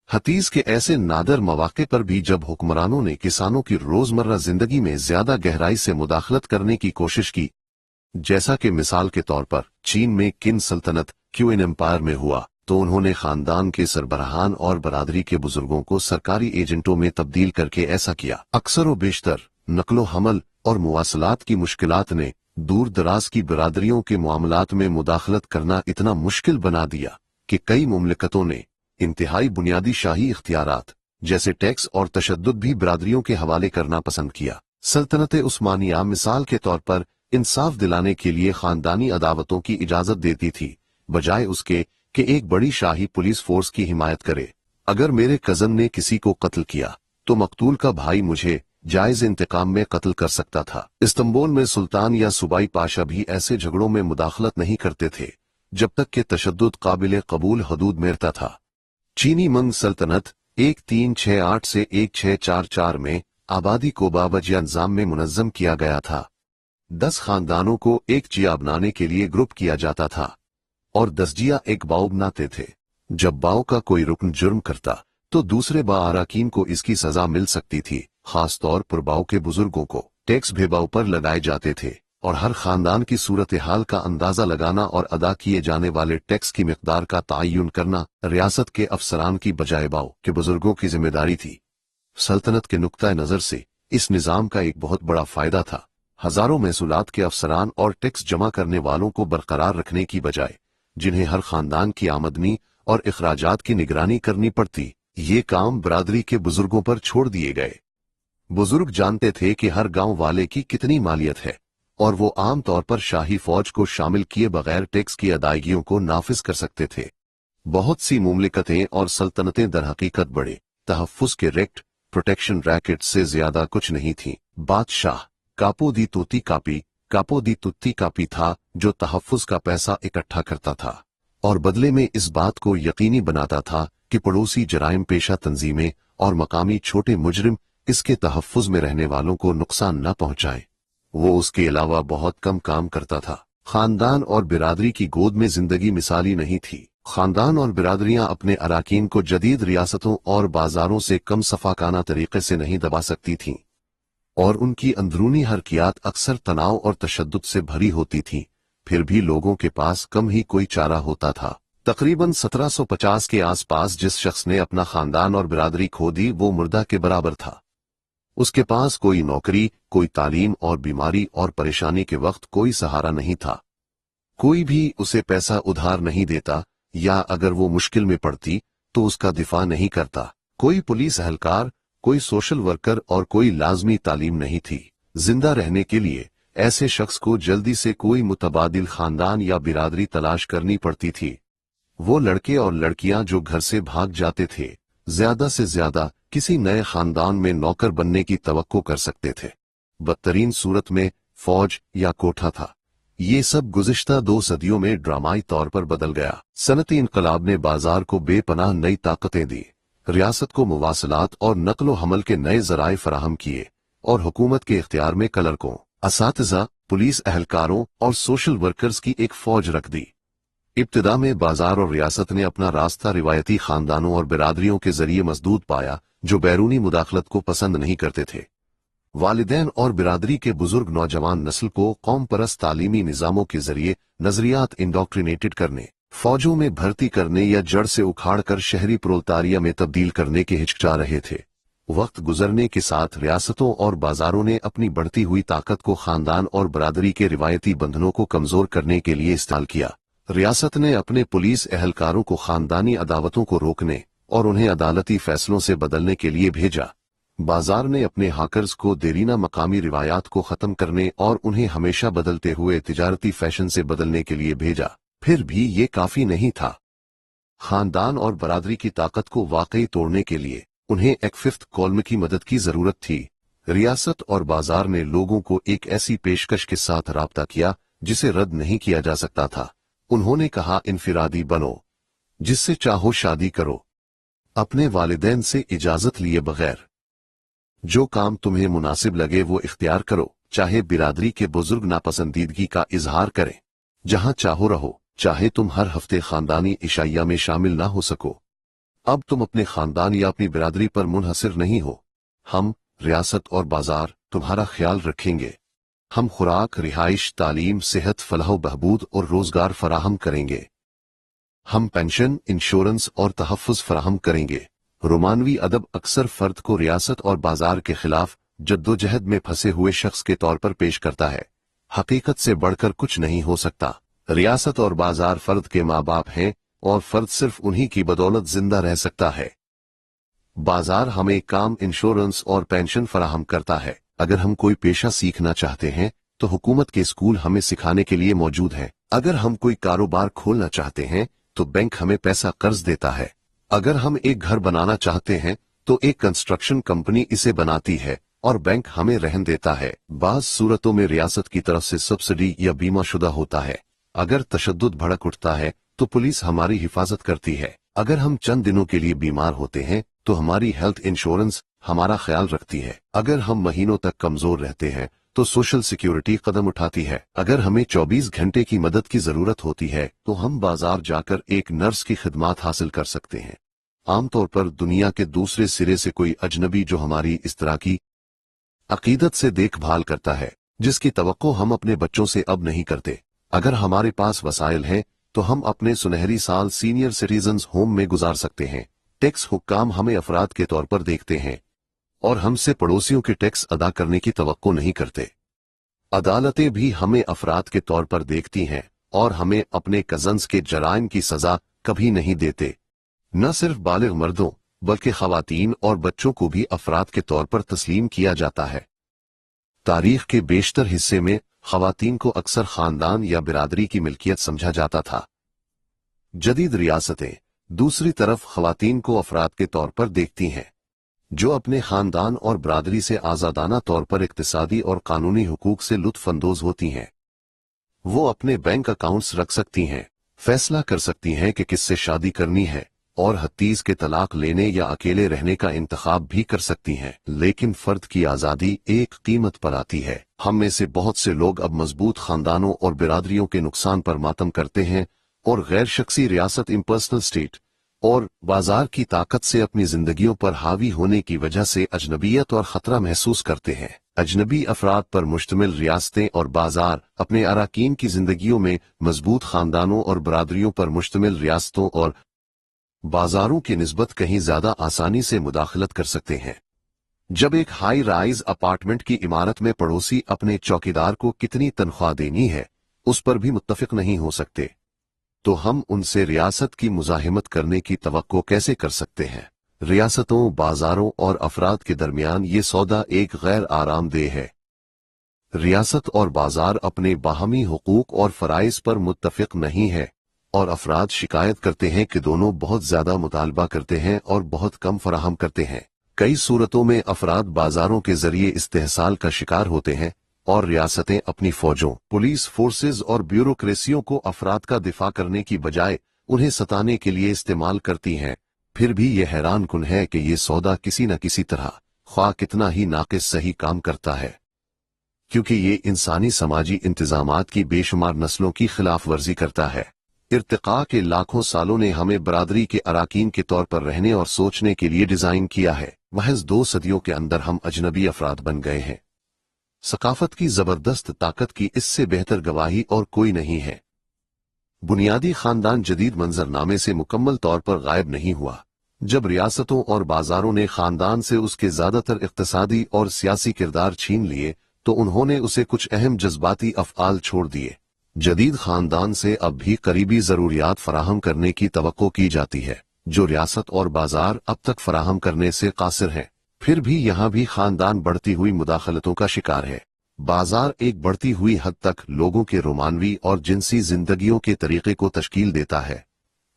A: حدیث کے ایسے نادر مواقع پر بھی جب حکمرانوں نے کسانوں کی روزمرہ زندگی میں زیادہ گہرائی سے مداخلت کرنے کی کوشش کی، جیسا کہ مثال کے طور پر چین میں قن سلطنت کیوین امپائر میں ہوا، تو انہوں نے خاندان کے سربراہان اور برادری کے بزرگوں کو سرکاری ایجنٹوں میں تبدیل کر کے ایسا کیا۔ اکثر و بیشتر نقل و حمل اور مواصلات کی مشکلات نے دور دراز کی برادریوں کے معاملات میں مداخلت کرنا اتنا مشکل بنا دیا کہ کئی مملکتوں نے انتہائی بنیادی شاہی اختیارات جیسے ٹیکس اور تشدد بھی برادریوں کے حوالے کرنا پسند کیا۔ سلطنت عثمانیہ مثال کے طور پر انصاف دلانے کے لیے خاندانی عداوتوں کی اجازت دیتی تھی، بجائے اس کے کہ ایک بڑی شاہی پولیس فورس کی حمایت کرے۔ اگر میرے کزن نے کسی کو قتل کیا تو مقتول کا بھائی مجھے جائز انتقام میں قتل کر سکتا تھا۔ استنبول میں سلطان یا صوبائی پاشا بھی ایسے جھگڑوں میں مداخلت نہیں کرتے تھے جب تک کہ تشدد قابل قبول حدود میں رہتا تھا۔ چینی منگ سلطنت 1368 سے 1644 میں آبادی کو باوجہ نظام میں منظم کیا گیا تھا۔ 10 خاندانوں کو ایک جیا بنانے کے لیے گروپ کیا جاتا تھا اور 10 جیا ایک باؤ بناتے تھے۔ جب باؤ کا کوئی رکن جرم کرتا تو دوسرے با اراکین کو اس کی سزا مل سکتی تھی۔ خاص طور پر باؤ کے بزرگوں کو ٹیکس بھی باؤ پر لگائے جاتے تھے، اور ہر خاندان کی صورتحال کا اندازہ لگانا اور ادا کیے جانے والے ٹیکس کی مقدار کا تعین کرنا ریاست کے افسران کی بجائے باؤ کے بزرگوں کی ذمہ داری تھی۔ سلطنت کے نقطہ نظر سے اس نظام کا ایک بہت بڑا فائدہ تھا۔ ہزاروں محصولات کے افسران اور ٹیکس جمع کرنے والوں کو برقرار رکھنے کی بجائے جنہیں ہر خاندان کی آمدنی اور اخراجات کی نگرانی کرنی پڑتی، یہ کام برادری کے بزرگوں پر چھوڑ دیے گئے۔ بزرگ جانتے تھے کہ ہر گاؤں والے کی کتنی مالیت ہے، اور وہ عام طور پر شاہی فوج کو شامل کیے بغیر ٹیکس کی ادائیگیوں کو نافذ کر سکتے تھے۔ بہت سی مملکتیں اور سلطنتیں در حقیقت بڑے تحفظ کے ریکٹ پروٹیکشن ریکٹ سے زیادہ کچھ نہیں تھیں۔ بادشاہ کاپو دی توتی کاپی تھا جو تحفظ کا پیسہ اکٹھا کرتا تھا اور بدلے میں اس بات کو یقینی بناتا تھا کہ پڑوسی جرائم پیشہ تنظیمیں اور مقامی چھوٹے مجرم اس کے تحفظ میں رہنے والوں کو نقصان نہ پہنچائیں۔ وہ اس کے علاوہ بہت کم کام کرتا تھا۔ خاندان اور برادری کی گود میں زندگی مثالی نہیں تھی۔ خاندان اور برادریاں اپنے اراکین کو جدید ریاستوں اور بازاروں سے کم صفاقانہ طریقے سے نہیں دبا سکتی تھیں، اور ان کی اندرونی حرکیات اکثر تناؤ اور تشدد سے بھری ہوتی تھیں۔ پھر بھی لوگوں کے پاس کم ہی کوئی چارہ ہوتا تھا۔ تقریباً 1750 کے آس پاس جس شخص نے اپنا خاندان اور برادری کھو دی وہ مردہ کے برابر تھا۔ اس کے پاس کوئی نوکری، کوئی تعلیم اور بیماری اور پریشانی کے وقت کوئی سہارا نہیں تھا۔ کوئی بھی اسے پیسہ ادھار نہیں دیتا، یا اگر وہ مشکل میں پڑتی تو اس کا دفاع نہیں کرتا۔ کوئی پولیس اہلکار، کوئی سوشل ورکر اور کوئی لازمی تعلیم نہیں تھی۔ زندہ رہنے کے لیے ایسے شخص کو جلدی سے کوئی متبادل خاندان یا برادری تلاش کرنی پڑتی تھی۔ وہ لڑکے اور لڑکیاں جو گھر سے بھاگ جاتے تھے زیادہ سے زیادہ کسی نئے خاندان میں نوکر بننے کی توقع کر سکتے تھے، بدترین صورت میں فوج یا کوٹھا تھا۔ یہ سب گزشتہ 2 صدیوں میں ڈرامائی طور پر بدل گیا۔ صنعتی انقلاب نے بازار کو بے پناہ نئی طاقتیں دی، ریاست کو مواصلات اور نقل و حمل کے نئے ذرائع فراہم کیے، اور حکومت کے اختیار میں کلرکوں، اساتذہ، پولیس اہلکاروں اور سوشل ورکرز کی ایک فوج رکھ دی۔ ابتدا میں بازار اور ریاست نے اپنا راستہ روایتی خاندانوں اور برادریوں کے ذریعے مسدود پایا جو بیرونی مداخلت کو پسند نہیں کرتے تھے۔ والدین اور برادری کے بزرگ نوجوان نسل کو قوم پرست تعلیمی نظاموں کے ذریعے نظریات انڈوکٹرینیٹڈ کرنے، فوجوں میں بھرتی کرنے یا جڑ سے اکھاڑ کر شہری پرولتاریہ میں تبدیل کرنے کے ہچکچا رہے تھے۔ وقت گزرنے کے ساتھ ریاستوں اور بازاروں نے اپنی بڑھتی ہوئی طاقت کو خاندان اور برادری کے روایتی بندھنوں کو کمزور کرنے کے لیے استعمال کیا۔ ریاست نے اپنے پولیس اہلکاروں کو خاندانی عداوتوں کو روکنے اور انہیں عدالتی فیصلوں سے بدلنے کے لیے بھیجا۔ بازار نے اپنے ہاکرز کو دیرینہ مقامی روایات کو ختم کرنے اور انہیں ہمیشہ بدلتے ہوئے تجارتی فیشن سے بدلنے کے لیے بھیجا۔ پھر بھی یہ کافی نہیں تھا۔ خاندان اور برادری کی طاقت کو واقعی توڑنے کے لیے انہیں ایک ففتھ کالم کی مدد کی ضرورت تھی۔ ریاست اور بازار نے لوگوں کو ایک ایسی پیشکش کے ساتھ رابطہ کیا جسے رد نہیں کیا جا سکتا تھا۔ انہوں نے کہا، انفرادی بنو، جس سے چاہو شادی کرو، اپنے والدین سے اجازت لیے بغیر، جو کام تمہیں مناسب لگے وہ اختیار کرو، चाहे बिरादरी के बुजुर्ग नापसंदीदगी का इजहार करें। जहां चाहो रहो, चाहे तुम हर हफ्ते खानदानी इशाइया में शामिल ना हो सको। अब तुम अपने खानदान या अपनी बिरादरी पर मुनहसिर नहीं हो। हम, रियासत और बाजार, तुम्हारा ख्याल रखेंगे। हम खुराक, रिहाइश, तालीम, सेहत, फलाह बहबूद और रोजगार फराहम करेंगे। हम पेंशन, इंश्योरेंस और तहफ़्फ़ुज़ फराहम करेंगे। रोमानवी अदब अक्सर फर्द को रियासत और बाजार के खिलाफ जद्दोजहद में फंसे हुए शख्स के तौर पर पेश करता है। हकीकत से बढ़कर कुछ नहीं हो सकता। रियासत और बाजार फर्द के माँ बाप हैं और फर्द सिर्फ उन्हीं की बदौलत जिंदा रह सकता है। बाजार हमें काम, इंश्योरेंस और पेंशन फराहम करता है। अगर हम कोई पेशा सीखना चाहते हैं तो हुकूमत के स्कूल हमें सिखाने के लिए मौजूद हैं। अगर हम कोई कारोबार खोलना चाहते हैं तो बैंक हमें पैसा कर्ज देता है। अगर हम एक घर बनाना चाहते हैं तो एक कंस्ट्रक्शन कंपनी इसे बनाती है और बैंक हमें रहन देता है। बाज़ सूरतों में रियासत की तरफ से सब्सिडी या बीमा शुदा होता है। अगर तशद्दुद भड़क उठता है तो पुलिस हमारी हिफाजत करती है। अगर हम चंद दिनों के लिए बीमार होते हैं तो हमारी हेल्थ इंश्योरेंस हमारा ख्याल रखती है। अगर हम महीनों तक कमजोर रहते हैं तो सोशल सिक्योरिटी कदम उठाती है। अगर हमें 24 घंटे की मदद की जरूरत होती है तो हम बाजार जाकर एक नर्स की खिदमत हासिल कर सकते हैं। आमतौर पर दुनिया के दूसरे सिरे से कोई अजनबी जो हमारी इस तरह की अकीदत से देखभाल करता है जिसकी तवक्को हम अपने बच्चों से अब नहीं करते। अगर हमारे पास वसाइल हैं तो हम अपने सुनहरी साल सीनियर सिटीजन्स होम में गुजार सकते हैं। टैक्स हुक्काम हमें अफराद के तौर पर देखते हैं और हमसे पड़ोसियों के टैक्स अदा करने की तवक्को नहीं करते। अदालतें भी हमें अफराद के तौर पर देखती हैं और हमें अपने कजन्स के जराइम की सजा कभी नहीं देते। न सिर्फ बालिग मर्दों बल्कि खवातीन और बच्चों को भी अफराद के तौर पर तस्लीम किया जाता है। तारीख के बेशतर हिस्से में खवातीन को अक्सर खानदान या बिरादरी की मिल्कियत समझा जाता था। जदीद रियासतें दूसरी तरफ खवातीन को अफराद के तौर पर देखती हैं जो अपने खानदान और बिरादरी से आजादाना तौर पर इक्तिसादी और कानूनी हुकूक से लुत्फ अंदोज होती हैं। वो अपने बैंक अकाउंट्स रख सकती हैं, फैसला कर सकती हैं कि किससे शादी करनी है और हत्तीज के तलाक लेने या अकेले रहने का इंतखाब भी कर सकती हैं। लेकिन फर्द की आजादी एक कीमत पर आती है। हम में से बहुत से लोग अब मजबूत खानदानों और बिरादरियों के नुकसान पर मातम करते हैं और गैर शख्सी रियासत इम्पर्सनल स्टेट और बाजार की ताकत से अपनी जिंदगियों पर हावी होने की वजह से अजनबियत और खतरा महसूस करते हैं। अजनबी अफराद पर मुश्तमिल रियासतें और बाजार अपने अराकीन की जिंदगियों में मजबूत खानदानों और बिरादरियों पर मुश्तमिल रियासतों और बाजारों की निस्बत कहीं ज्यादा आसानी से मुदाखलत कर सकते हैं। जब एक हाई राइज अपार्टमेंट की इमारत में पड़ोसी अपने चौकीदार को कितनी तनख्वाह देनी है उस पर भी मुत्तफिक नहीं हो सकते तो हम उनसे रियासत की मुजाहिमत करने की तवक्को कैसे कर सकते हैं। रियासतों, बाजारों और अफराद के दरमियान ये सौदा एक गैर आरामदेह है। रियासत और बाजार अपने बाहमी हुकूक और फराइज पर मुत्तफिक नहीं है और अफराद शिकायत करते हैं कि दोनों बहुत ज्यादा मुतालबा करते हैं और बहुत कम फराहम करते हैं। कई सूरतों में अफराद बाजारों के जरिए इस्तेहसाल का शिकार होते हैं और रियासतें अपनी फौजों, पुलिस फोर्सेज और ब्यूरोक्रेसियों को अफराद का दिफा करने की बजाय उन्हें सताने के लिए इस्तेमाल करती हैं। फिर भी यह हैरान कुन है कि ये सौदा किसी न किसी तरह, ख्वाह कितना ही नाकिस सही काम करता है, क्योंकि ये इंसानी समाजी इंतजामात की बेशुमार नस्लों की खिलाफ वर्जी करता है। इर्तिका के लाखों सालों ने हमें बरादरी के अराकीन के तौर पर रहने और सोचने के लिए डिजाइन किया है। महज 2 सदियों के अंदर हम अजनबी अफराद बन गए हैं। सकाफत की जबरदस्त ताकत की इससे बेहतर गवाही और कोई नहीं है। बुनियादी खानदान जदीद मंजरनामे से मुकम्मल तौर पर गायब नहीं हुआ। जब रियासतों और बाजारों ने खानदान से उसके ज्यादातर इक्तिसादी और सियासी किरदार छीन लिए तो उन्होंने उसे कुछ अहम जज्बाती अफआल छोड़ दिए। जदीद खानदान से अब भी करीबी जरूरियात फराहम करने की तवक्को की जाती है जो रियासत और बाजार अब तक फराहम करने से कासिर हैं। फिर भी यहाँ भी खानदान बढ़ती हुई मुदाखलतों का शिकार है। बाजार एक बढ़ती हुई हद तक लोगों के रोमानवी और जिनसी जिंदगियों के तरीके को तश्कील देता है,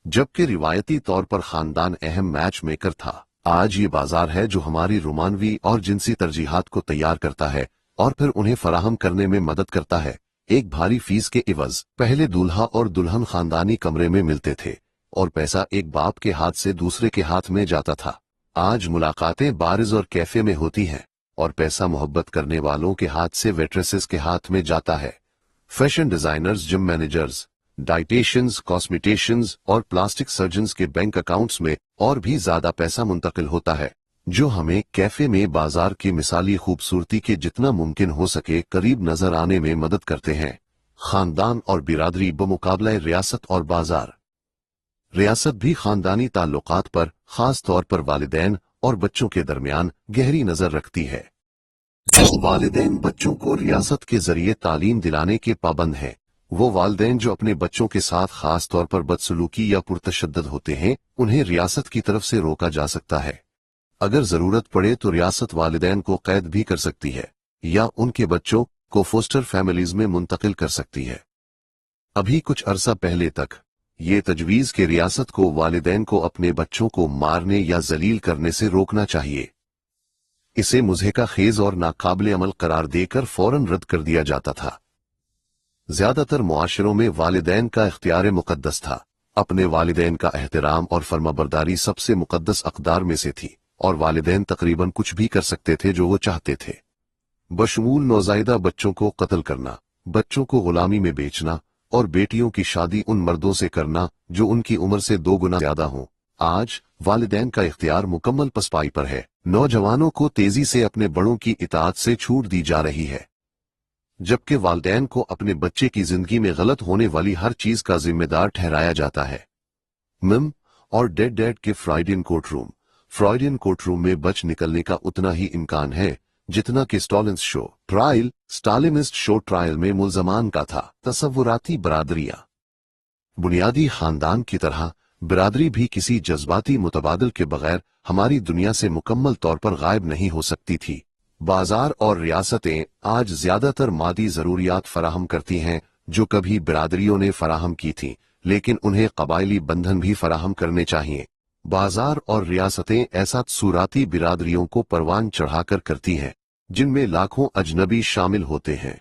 A: जबकि रिवायती तौर पर खानदान अहम मैच मेकर था। आज ये बाजार है जो हमारी रोमानवी और जिनसी तरजीहात को तैयार करता है और फिर उन्हें फराहम करने में मदद करता है। एक भारी फीस के इवज पहले दूल्हा और दुल्हन खानदानी कमरे में मिलते थे और पैसा एक बाप के हाथ से दूसरे के हाथ में जाता था। आज मुलाकातें बारिज और कैफे में होती हैं और पैसा मोहब्बत करने वालों के हाथ से वेट्रेसेस के हाथ में जाता है। फैशन डिजाइनर्स, जिम मैनेजर्स, डाइटेशियंस, कॉस्मेटिशियंस और प्लास्टिक सर्जन्स के बैंक अकाउंट्स में और भी ज्यादा पैसा मुंतकिल होता है, जो हमें कैफे में बाजार की मिसाली खूबसूरती के जितना मुमकिन हो सके करीब नजर आने में मदद करते हैं। खानदान और बिरादरी बमुकाबला रियासत और बाजार। रियासत भी खानदानी ताल्लुकात पर, खास तौर पर वालिदैन और बच्चों के दरमियान गहरी नजर रखती है। वालिदैन बच्चों को रियासत के जरिए तालीम दिलाने के पाबंद हैं। वो वालिदैन जो अपने बच्चों के साथ खास तौर पर बदसलूकी या पुरतशद्दद होते हैं, उन्हें रियासत की तरफ से रोका जा सकता है। अगर जरूरत पड़े तो रियासत वालिदैन को कैद भी कर सकती है या उनके बच्चों को फोस्टर फैमिलीज में मुंतकिल कर सकती है। अभी कुछ अरसा पहले तक ये तजवीज के रियासत को वालिदैन को अपने बच्चों को मारने या जलील करने से रोकना चाहिए। इसे मुज़हिका खेज और नाकाबिले अमल करार देकर फौरन रद्द कर दिया जाता था। ज्यादातर मुआशरों में वालिदैन का इख्तियार मुकद्दस था। अपने वालिदैन का एहतराम और फर्माबरदारी सबसे मुकद्दस अक़दार में से थी और वालिदैन तकरीबन कुछ भी कर सकते थे जो वो चाहते थे, बशमूल नौज़ायदा बच्चों को कत्ल करना, बच्चों को गुलामी में बेचना और बेटियों की शादी उन मर्दों से करना जो उनकी उम्र से 2 गुना ज्यादा हों। आज वालिदैन का इख्तियार मुकम्मल पसपाई पर है। नौजवानों को तेजी से अपने बड़ों की इताअत से छूट दी जा रही है, जबकि वालिदैन को अपने बच्चे की जिंदगी में गलत होने वाली हर चीज का जिम्मेदार ठहराया जाता है। मिम और डेड डैड के फ्रॉइडियन कोर्टरूम में बच निकलने का उतना ही इम्कान है जितना कि स्टालिनिस्ट शो ट्रायल में मुल्जमान का था। तसव्वुराती बरादरियां। बुनियादी खानदान की तरह बिरादरी भी किसी जज्बाती मुतबादल के बगैर हमारी दुनिया से मुकम्मल तौर पर गायब नहीं हो सकती थी। बाजार और रियासतें आज ज्यादातर मादी जरूरियात फराहम करती हैं जो कभी बिरादरियों ने फराहम की थी, लेकिन उन्हें कबायली बंधन भी फराहम करने चाहिए। बाजार और रियासतें ऐसा सूराती बिरादरियों को परवान चढ़ाकर करती हैं जिनमें लाखों अजनबी शामिल होते हैं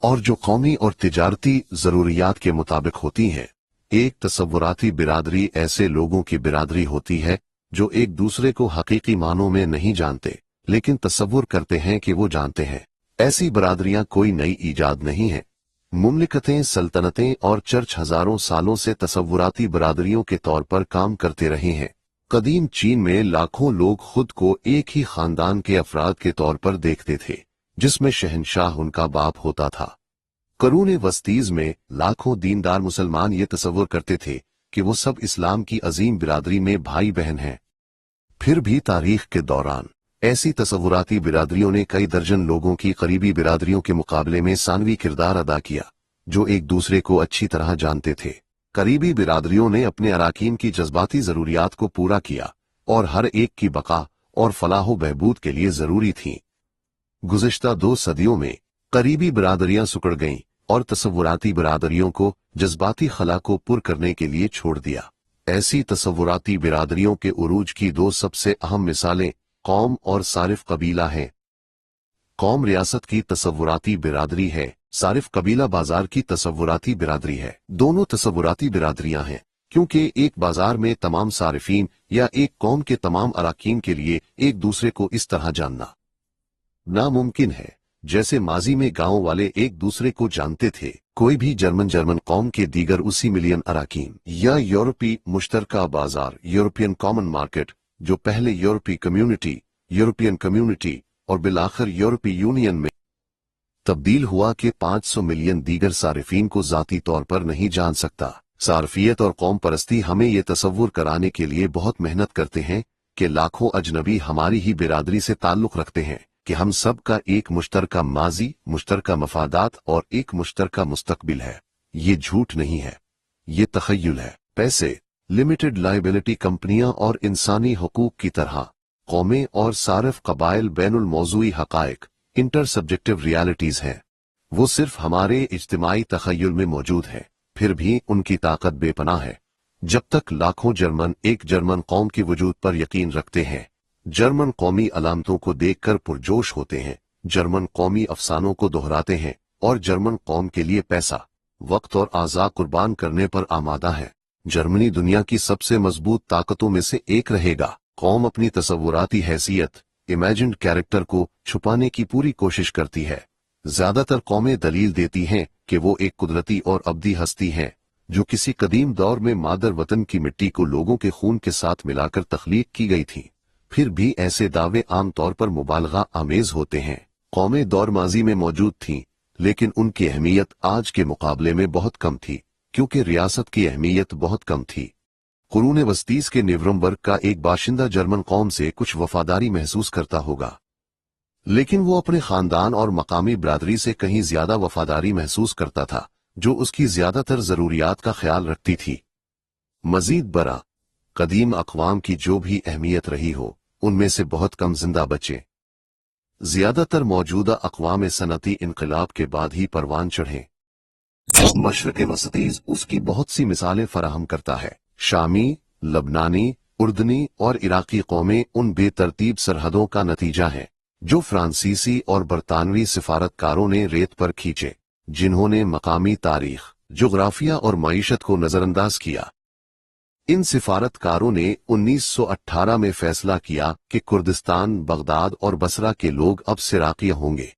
A: और जो कौमी और तिजारती जरूरियात के मुताबिक होती हैं। एक तसव्वुराती बिरादरी ऐसे लोगों की बिरादरी होती है जो एक दूसरे को हकीकी मानों में नहीं जानते, लेकिन तसव्वुर करते हैं कि वो जानते हैं। ऐसी बिरादरियां कोई नई ईजाद नहीं है। मुमलिकतें, सल्तनतें और चर्च हजारों सालों से तसव्वुराती बिरादरियों के तौर पर काम करते रहे हैं। कदीम चीन में लाखों लोग खुद को एक ही खानदान के अफराद के तौर पर देखते थे, जिसमें शहंशाह उनका बाप होता था। करूने वस्तीज में लाखों दीनदार मुसलमान ये तसव्वुर करते थे कि वो सब इस्लाम की अजीम बिरादरी में भाई बहन हैं। फिर भी तारीख के दौरान ऐसी तसव्वुराती बिरादरियों ने कई दर्जन लोगों की करीबी बिरादरियों के मुकाबले में सानवी किरदार अदा किया, जो एक दूसरे को अच्छी तरह जानते थे। करीबी बिरादरियों ने अपने अराकीन की जज्बाती जरूरियात को पूरा किया और हर एक की बका और फलाह बहबूद के लिए जरूरी थीं। गुज़िश्ता 2 सदियों में करीबी बिरादरियां सुकड़ गईं और तसव्वुराती बिरादरियों को जज्बाती खला को पुर करने के लिए छोड़ दिया। ऐसी तसव्वुराती बिरादरियों के उरूज की 2 सबसे अहम मिसालें कौम और सारिफ कबीला हैं। कौम रियासत की तसव्वुराती बिरादरी है, सारिफ कबीला बाजार की तसव्वुराती बिरादरी है। दोनों तसव्वुराती बिरादरियां हैं क्योंकि एक बाजार में तमाम सारिफीन या एक कौम के तमाम अराकीन के लिए एक दूसरे को इस तरह जानना नामुमकिन है जैसे माजी में गांव वाले एक दूसरे को जानते थे। कोई भी जर्मन कौम के दीगर उसी मिलियन अराकीन या यूरोपी मुश्तरका बाजार, यूरोपियन कॉमन मार्केट, जो पहले यूरोपियन कम्युनिटी और बिलाखिर यूरोपी यूनियन में तब्दील हुआ कि 500 मिलियन दीगर सारिफीन को जाती तौर पर नहीं जान सकता। सारफियत और कौम परस्ती हमें ये तसव्वुर कराने के लिए बहुत मेहनत करते हैं कि लाखों अजनबी हमारी ही बिरादरी से ताल्लुक रखते हैं, कि हम सब का एक मुश्तरका माजी, मुश्तरका मफादात और एक मुश्तरका मुस्तकबिल है। ये झूठ नहीं है, ये तखय्युल है। पैसे, लिमिटेड लायबिलिटी कंपनियां और इंसानी हुकूक की तरह कौमें और सारिफ कबाइल बैनुल मौजूई हकायक, इंटर सब्जेक्टिव रियलिटीज हैं। वो सिर्फ हमारे इज्तिमाई तखय्युल में मौजूद है, फिर भी उनकी ताकत बेपनाह है। जब तक लाखों जर्मन एक जर्मन कौम के वजूद पर यकीन रखते हैं, जर्मन कौमी अलामतों को देखकर पुरजोश होते हैं, जर्मन कौमी अफसानों को दोहराते हैं और जर्मन कौम के लिए पैसा, वक्त और आज़ा कुर्बान करने पर आमादा है, जर्मनी दुनिया की सबसे मजबूत ताकतों में से एक रहेगा। कौम अपनी तसव्वुराती हैसियत, इमेजिन्ड कैरेक्टर को छुपाने की पूरी कोशिश करती है। ज्यादातर कौमें दलील देती हैं कि वो एक कुदरती और अब्दी हस्ती हैं जो किसी कदीम दौर में मादर वतन की मिट्टी को लोगों के खून के साथ मिलाकर तख्लीक की गई थी। फिर भी ऐसे दावे आमतौर पर मुबालगा आमेज होते हैं। कौमें दौर माजी में मौजूद थीं, लेकिन उनकी अहमियत आज के मुकाबले में बहुत कम थी, क्योंकि रियासत की अहमियत बहुत कम थी। कुरून वस्तीस के निवरमबर्ग का एक बाशिंदा जर्मन कौम से कुछ वफादारी महसूस करता होगा, लेकिन वो अपने खानदान और मकामी बरादरी से कहीं ज्यादा वफादारी महसूस करता था, जो उसकी ज्यादातर जरूरियात का ख्याल रखती थी। मजीद बरा, कदीम अक़वाम की जो भी अहमियत रही हो, उनमें से बहुत कम जिंदा बचे। ज्यादातर मौजूदा अक़वाम सनती इनकलाब के बाद ही परवान चढ़े। मशरक़ वसतीज़ उसकी बहुत सी मिसालें फराहम करता है। शामी, लबनानी, उर्दनी और इराकी कौमें उन बेतरतीब सरहदों का नतीजा हैं जो फ्रांसीसी और बरतानवी सिफारतकारों ने रेत पर खींचे, जिन्होंने मकामी तारीख, जोग्राफिया और मईशत को नजरअंदाज किया। इन सिफारतकारों ने 1918 में फैसला किया कि कुर्दिस्तान, बगदाद और बसरा के लोग अब सिराकिया होंगे।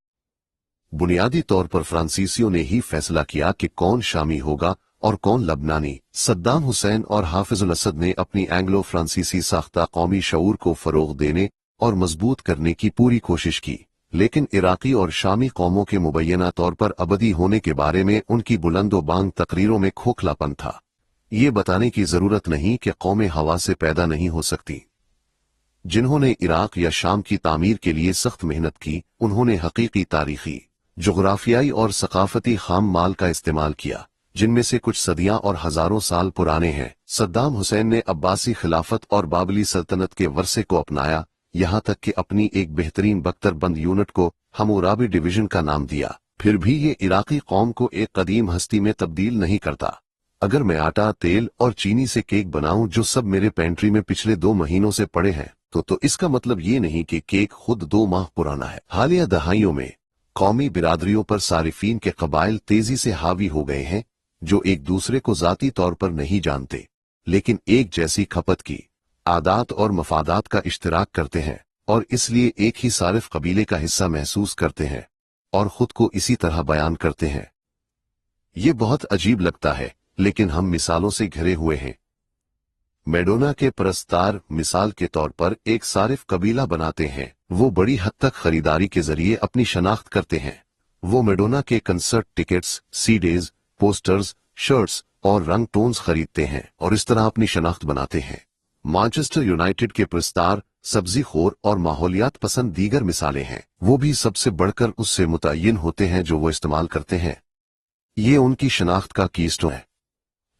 A: बुनियादी तौर पर फ्रांसीसियों ने ही फैसला किया कि कौन शामी होगा और कौन लबनानी। सद्दाम हुसैन और हाफिजुल असद ने अपनी एंग्लो फ्रांसीसी साख्ता कौमी शऊर को फरोग देने और मजबूत करने की पूरी कोशिश की, लेकिन इराकी और शामी कौमों के मुबैना तौर पर अबदी होने के बारे में उनकी बुलंदो बांग तकरीरों में खोखलापन था। ये बताने की जरूरत नहीं कि कौमें हवा से पैदा नहीं हो सकती। जिन्होंने इराक या शाम की तामीर के लिए सख्त मेहनत की, उन्होंने हकीकी तारीखी, जोग्राफियाई और सकाफती खाम माल का इस्तेमाल किया, जिनमें से कुछ सदियां और हजारों साल पुराने हैं। सद्दाम हुसैन ने अब्बासी खिलाफत और बाबली सल्तनत के वर्से को अपनाया, यहाँ तक कि अपनी एक बेहतरीन बख्तरबंद यूनिट को हमूराबी डिवीजन का नाम दिया। फिर भी ये इराकी कौम को एक कदीम हस्ती में तब्दील नहीं करता। अगर मैं आटा, तेल और चीनी से केक बनाऊं जो सब मेरे पेंट्री में पिछले 2 महीनों से पड़े हैं, तो इसका मतलब ये नहीं कि केक खुद 2 माह पुराना है। हालिया दहाइयों में कौमी बिरादरियों पर सारिफीन के कबाइल तेजी से हावी हो गए हैं, जो एक दूसरे को जाती तौर पर नहीं जानते, लेकिन एक जैसी खपत की आदात और मफादात का इश्तिराक करते हैं, और इसलिए एक ही सारिफ कबीले का हिस्सा महसूस करते हैं और खुद को इसी तरह बयान करते हैं। ये बहुत अजीब लगता है, लेकिन हम मिसालों से घिरे हुए हैं। मैडोना के परस्तार मिसाल के तौर पर एक सारिफ कबीला बनाते हैं। वो बड़ी हद तक खरीदारी के जरिए अपनी शनाख्त करते हैं। वो मैडोना के concert tickets, CDs, posters, shirts और रंग टोन्स खरीदते हैं और इस तरह अपनी शनाख्त बनाते हैं। मैनचेस्टर यूनाइटेड के प्रस्तार सब्जी खोर और माहौलियात पसंद दीगर मिसालें हैं। वो भी सबसे बढ़कर उससे मुतय्यन होते हैं जो वो इस्तेमाल करते हैं। ये उनकी शनाख्त का कीस्टोन है।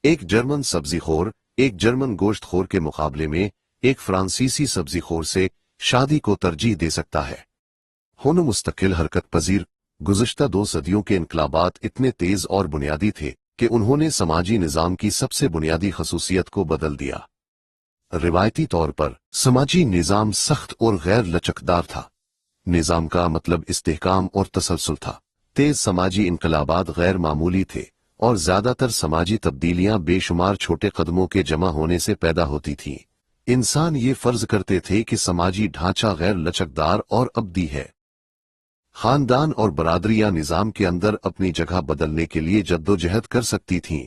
A: एक जर्मन सब्जीखोर एक जर्मन गोश्तखोर के मुकाबले में एक फ्रांसीसी सब्जीखोर से शादी को तरजीह दे सकता है। होनो मुस्तकिल हरकत पजीर गुज़श्ता 2 सदियों के इनकलाबात इतने तेज और बुनियादी थे कि उन्होंने समाजी निज़ाम की सबसे बुनियादी खसूसियत को बदल दिया। रिवायती तौर पर समाजी निज़ाम सख्त और गैर लचकदार था। निज़ाम का मतलब इस्तेहकाम और तसलसल था। तेज समाजी इनकलाबात गैर मामूली थे और ज्यादातर समाजी तब्दीलियां बेशुमार छोटे कदमों के जमा होने से पैदा होती थीं। इंसान ये फर्ज करते थे कि समाजी ढांचा गैर लचकदार और अब्दी है। खानदान और बरादरियां निजाम के अंदर अपनी जगह बदलने के लिए जद्दोजहद कर सकती थीं,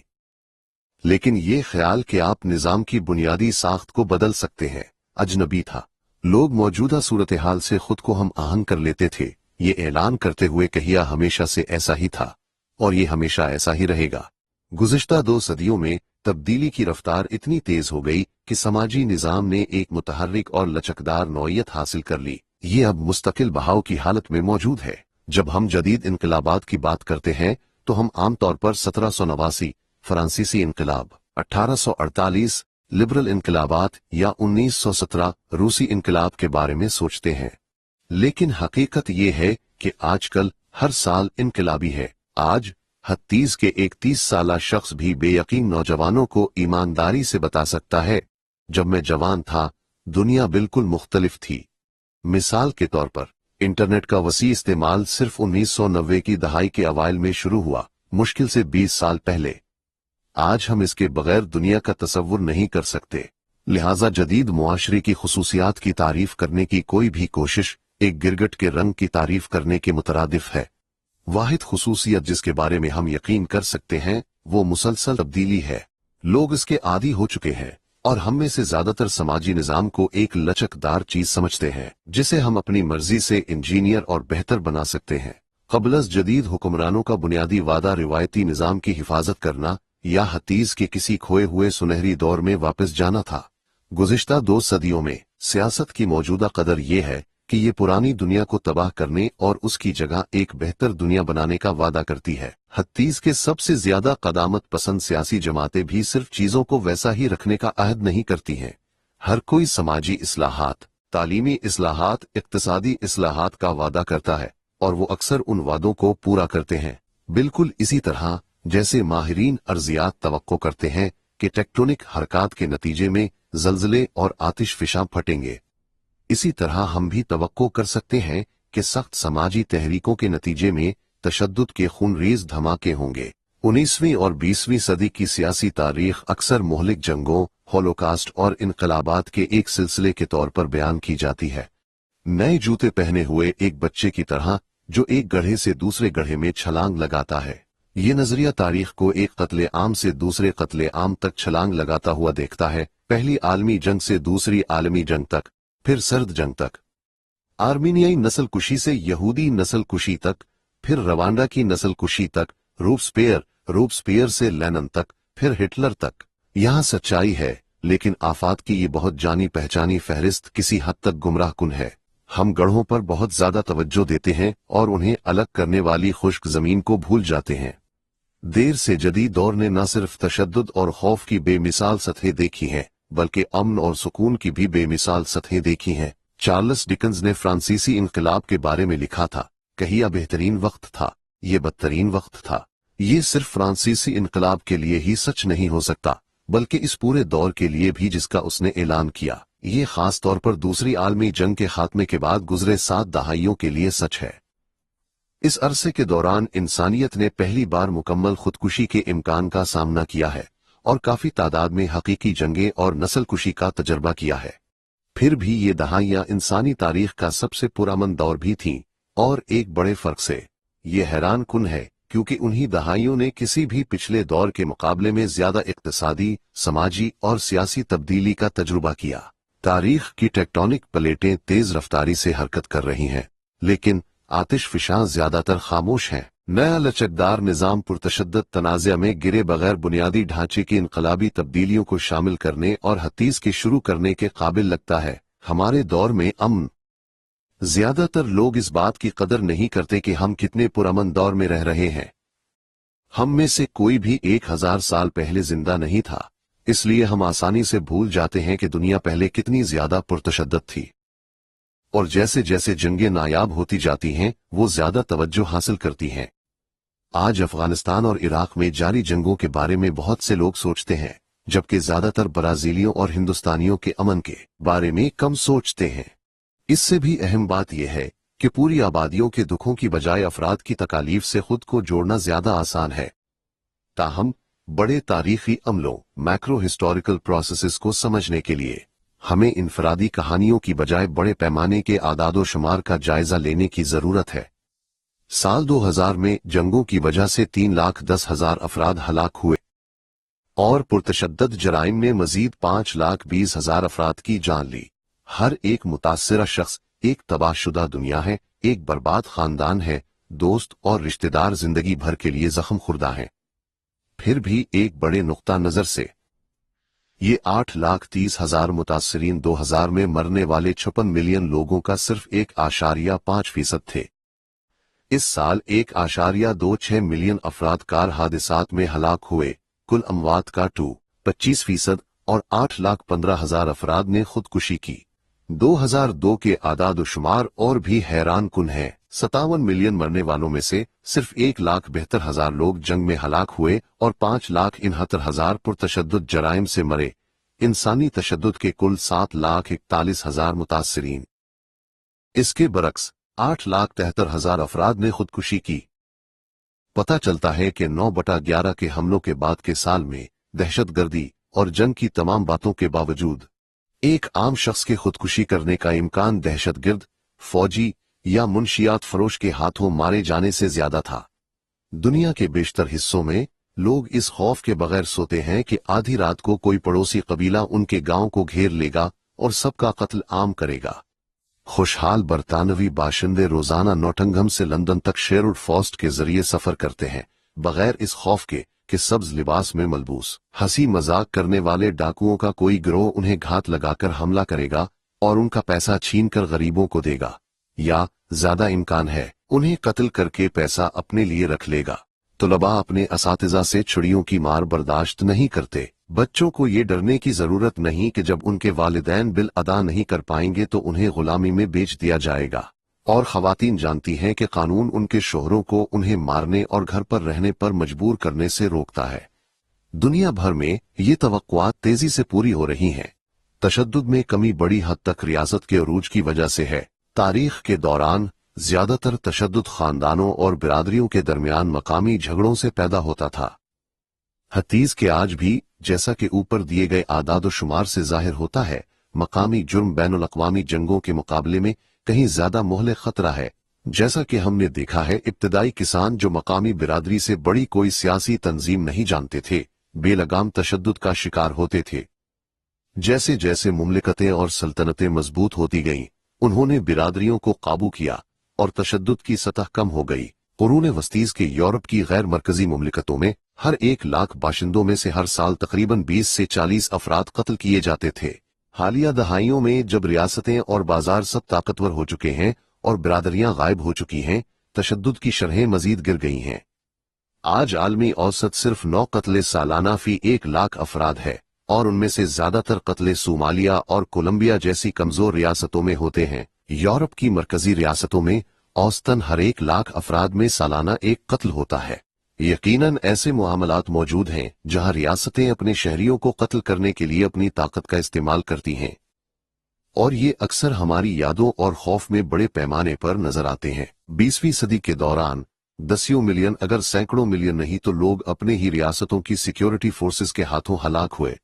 A: लेकिन ये ख्याल कि आप निजाम की बुनियादी साख्त को बदल सकते हैं अजनबी था। लोग मौजूदा सूरत हाल से खुद को हम आहंग कर लेते थे, ये ऐलान करते हुए कहिया हमेशा से ऐसा ही था और ये हमेशा ऐसा ही रहेगा। गुज़िश्ता 2 सदियों में तब्दीली की रफ्तार इतनी तेज हो गई कि समाजी निजाम ने एक मुतहर्रिक और लचकदार नौइयत हासिल कर ली। ये अब मुस्तकिल बहाव की हालत में मौजूद है। जब हम जदीद इनकलाबात की बात करते हैं तो हम आमतौर पर 1789 फ्रांसीसी इनकलाब, 1848 लिबरल इनकलाबात या 1917 रूसी इनकलाब के बारे में सोचते हैं, लेकिन हकीकत ये है कि आजकल हर साल इनकलाबी है। आज हत्तीस के एक 30 साला शख्स भी बेयकीन नौजवानों को ईमानदारी से बता सकता है, जब मैं जवान था दुनिया बिल्कुल मुख्तलिफ थी। मिसाल के तौर पर इंटरनेट का वसी इस्तेमाल सिर्फ 1990 की दहाई के अवाइल में शुरू हुआ, मुश्किल से 20 साल पहले। आज हम इसके बगैर दुनिया का तसव्वुर नहीं कर सकते। लिहाजा जदीद मुआशरे की खुसूसियात की तारीफ करने की कोई भी कोशिश एक गिरगट के रंग की तारीफ करने के मुतरादिफ है। वाहिद खुसूसियत जिसके बारे में हम यकीन कर सकते हैं वो मुसलसल तब्दीली है। लोग इसके आदी हो चुके हैं और हम में से ज्यादातर समाजी निजाम को एक लचकदार चीज समझते हैं जिसे हम अपनी मर्जी से इंजीनियर और बेहतर बना सकते हैं। क़ब्ल जदीद हुक्मरानों का बुनियादी वादा रिवायती निजाम की हिफाजत करना या हतीज के किसी खोए हुए सुनहरी दौर में वापस जाना था। गुज़िश्ता 2 सदियों में सियासत की मौजूदा कदर ये है कि ये पुरानी दुनिया को तबाह करने और उसकी जगह एक बेहतर दुनिया बनाने का वादा करती है। हत्तीज के सबसे ज्यादा कदामत पसंद सियासी जमातें भी सिर्फ चीजों को वैसा ही रखने का अहद नहीं करती हैं। हर कोई समाजी इस्लाहात, तालीमी इस्लाहात, इक्तिसादी इस्लाहात का वादा करता है और वो अक्सर उन वादों को पूरा करते हैं, बिल्कुल इसी तरह जैसे माहिरीन अर्जियात तवक्को करते हैं कि टेक्टोनिक हरकत के नतीजे में जल्जले और आतिशफिशां फटेंगे। इसी तरह हम भी तवक्को कर सकते हैं कि सख्त समाजी तहरीकों के नतीजे में तशद्दुद के खूनरेज धमाके होंगे। 19वीं और 20वीं सदी की सियासी तारीख अक्सर मोहलिक जंगों, होलोकास्ट और इनकलाबात के एक सिलसिले के तौर पर बयान की जाती है। नए जूते पहने हुए एक बच्चे की तरह जो एक गड्ढे से दूसरे गड्ढे में छलांग लगाता है। ये नजरिया तारीख को एक कत्ले आम से दूसरे कत्ले आम तक छलांग लगाता हुआ देखता है, पहली आलमी जंग से दूसरी आलमी जंग तक, फिर सर्द जंग तक, आर्मीनियाई नस्ल कुशी से यहूदी नस्ल कुशी तक, फिर रवांडा की नस्ल कुशी तक, रूपस्पेयर से लेनिन तक, फिर हिटलर तक। यहाँ सच्चाई है, लेकिन आफात की ये बहुत जानी पहचानी फहरिस्त किसी हद तक गुमराहकुन है। हम गढ़ों पर बहुत ज्यादा तवज्जो देते हैं और उन्हें अलग करने वाली खुश्क जमीन को भूल जाते हैं। देर से जदीद दौर ने न सिर्फ तशद्दुद और खौफ की बेमिसाल सतहें देखी हैं, बल्कि अमन और सुकून की भी बेमिसाल सतहें देखी हैं। चार्ल्स डिकन्स ने फ्रांसीसी इनकलाब के बारे में लिखा था, कहिया बेहतरीन वक्त था, ये बदतरीन वक्त था। ये सिर्फ फ्रांसीसी इनकलाब के लिए ही सच नहीं हो सकता, बल्कि इस पूरे दौर के लिए भी जिसका उसने ऐलान किया। ये खास तौर पर दूसरी आलमी जंग के खात्मे के बाद गुजरे 7 दहाइयों के लिए सच है। इस अरसे के दौरान इंसानियत ने पहली बार मुकम्मल खुदकुशी के इम्कान का सामना किया है और काफी तादाद में हकीकी जंगें और नस्ल कुशी का तजर्बा किया है। फिर भी ये दहाइयां इंसानी तारीख का सबसे पुरअमन दौर भी थीं, और एक बड़े फर्क से। ये हैरान कुन है क्योंकि उन्हीं दहाइयों ने किसी भी पिछले दौर के मुकाबले में ज्यादा इक्तिसादी, समाजी और सियासी तब्दीली का तजुर्बा किया। तारीख की टेक्टोनिक प्लेटें तेज रफ्तारी से हरकत कर रही हैं, लेकिन आतिशफिशां ज्यादातर खामोश हैं। नया लचकदार निजाम पुरतशद्दद तनाज़ा में गिरे बगैर बुनियादी ढांचे की इनकलाबी तब्दीलियों को शामिल करने और हतीज के शुरू करने के काबिल लगता है। हमारे दौर में अमन। ज्यादातर लोग इस बात की कदर नहीं करते कि हम कितने पुरअमन दौर में रह रहे हैं। हम में से कोई भी 1000 साल पहले जिंदा नहीं था, इसलिए हम आसानी से भूल जाते हैं कि दुनिया पहले कितनी ज्यादा पुरतशद्दद थी। और जैसे जैसे जंगें नायाब होती जाती हैं, वो ज्यादा तवज्जो हासिल करती हैं। आज अफगानिस्तान और इराक में जारी जंगों के बारे में बहुत से लोग सोचते हैं, जबकि ज्यादातर ब्राजीलियों और हिंदुस्तानियों के अमन के बारे में कम सोचते हैं। इससे भी अहम बात यह है कि पूरी आबादियों के दुखों की बजाय अफराद की तकालीफ से खुद को जोड़ना ज्यादा आसान है। ताहम बड़े तारीखी अमलों, मैक्रो हिस्टोरिकल प्रोसेसेस को समझने के लिए हमें इनफरादी कहानियों की बजाय बड़े पैमाने के आदादो शुमार का जायजा लेने की जरूरत है। साल 2000 में जंगों की वजह से 3,10,000 अफराद हलाक हुए और पुरतशद्दद जराइम ने मजीद 5,20,000 अफराद की जान ली। हर एक मुतासिरा शख्स एक तबाहशुदा दुनिया है, एक बर्बाद खानदान है, दोस्त और रिश्तेदार जिंदगी भर के लिए जख्म खुर्दा हैं। फिर भी एक बड़े नुक्ता नजर से ये 8,30,000 मुतासरीन 2000 में मरने वाले 56 मिलियन लोगों का सिर्फ 1.5% थे। इस साल 1.26 मिलियन अफराद कार हादसात में हलाक हुए। कुल अमवात का 25% और 8,15,000 अफराद ने खुदकुशी की। 2002 के आदाद-ओ-शुमार और भी हैरान कुन है। 57 मिलियन मरने वालों में से सिर्फ 1,72,000 लोग जंग में हलाक हुए और 5,69,000 पुरतशद्दुद जराइम से मरे। इंसानी तशद्दुद के कुल 7,41,000 मुतासरीन। इसके बरक्स 8,73,000 अफराद ने खुदकुशी की। पता चलता है कि 9/11 के हमलों के बाद के साल में दहशतगर्दी और जंग की तमाम बातों के बावजूद एक आम शख्स के खुदकुशी करने का इम्कान दहशतगर्द, फौजी या मुंशियात फरोश के हाथों मारे जाने से ज्यादा था। दुनिया के बेशतर हिस्सों में लोग इस खौफ के बगैर सोते हैं कि आधी रात को कोई पड़ोसी कबीला उनके गांव को घेर लेगा और सबका कत्ल आम करेगा। खुशहाल बरतानवी बाशिंदे रोजाना नॉटिंघम से लंदन तक शेरवुड फास्ट के जरिए सफर करते हैं, बगैर इस खौफ के कि सब्ज लिबास में मलबूस हंसी मजाक करने वाले डाकुओं का कोई गिरोह उन्हें घात लगाकर हमला करेगा और उनका पैसा छीनकर गरीबों को देगा, या ज्यादा इम्कान है उन्हें कत्ल करके पैसा अपने लिए रख लेगा। तुलबा अपने असातिज़ा से छुड़ियों की मार बर्दाश्त नहीं करते। बच्चों को ये डरने की जरूरत नहीं कि जब उनके वालिदैन बिल अदा नहीं कर पाएंगे तो उन्हें गुलामी में बेच दिया जाएगा। और खवातीन जानती हैं कि कानून उनके शोहरों को उन्हें मारने और घर पर रहने पर मजबूर करने से रोकता है। दुनिया भर में ये तवक्कुआत तेजी से पूरी हो रही हैं। तशद्दुद में कमी बड़ी हद तक रियासत के अरूज की वजह से है। तारीख के दौरान ज्यादातर तशद्दुद खानदानों और बिरादरियों के दरमियान मकामी झगड़ों से पैदा होता था। हतीज के आज भी, जैसा कि ऊपर दिए गए आदाद शुमार से जाहिर होता है, मकामी जुर्म बैनुल अक़वामी जंगों के मुकाबले में कहीं ज्यादा मोहले खतरा है। जैसा कि हमने देखा है, इब्तदाई किसान जो मकामी बिरादरी से बड़ी कोई सियासी तंजीम नहीं जानते थे, बेलगाम तशद्दुद का शिकार होते थे। जैसे जैसे मुमलिकतें और सल्तनतें मजबूत होती गईं, उन्होंने बिरादरियों को काबू किया और तशद्दुद की सतह कम हो गई। कुरून वस्तीज के यूरोप की गैर मरकजी मुमलिकतों में हर 1 लाख बाशिंदों में से हर साल तकरीबन 20 से 40 अफराद कत्ल किए जाते थे। हालिया दहाइयों में जब रियासतें और बाजार सब ताकतवर हो चुके हैं और बिरादरियां गायब हो चुकी हैं, तशद्दुद की शरहें मजीद गिर गई हैं। आज आलमी औसत सिर्फ 9 कत्ले सालाना फी 1 लाख अफराद है और उनमें से ज्यादातर कत्ले सोमालिया और कोलंबिया जैसी कमजोर रियासतों में होते हैं। यूरोप की मरकजी रियासतों में औसतन हर 1 लाख अफराद में सालाना 1 कत्ल होता है। यकीनन ऐसे मामलात मौजूद हैं जहां रियासतें अपने शहरियों को कत्ल करने के लिए अपनी ताकत का इस्तेमाल करती हैं, और ये अक्सर हमारी यादों और खौफ में बड़े पैमाने पर नजर आते हैं। 20वीं सदी के दौरान दसियों मिलियन, अगर सैकड़ों मिलियन नहीं तो लोग अपने ही रियासतों की सिक्योरिटी फोर्सेस के हाथों हलाक हुए।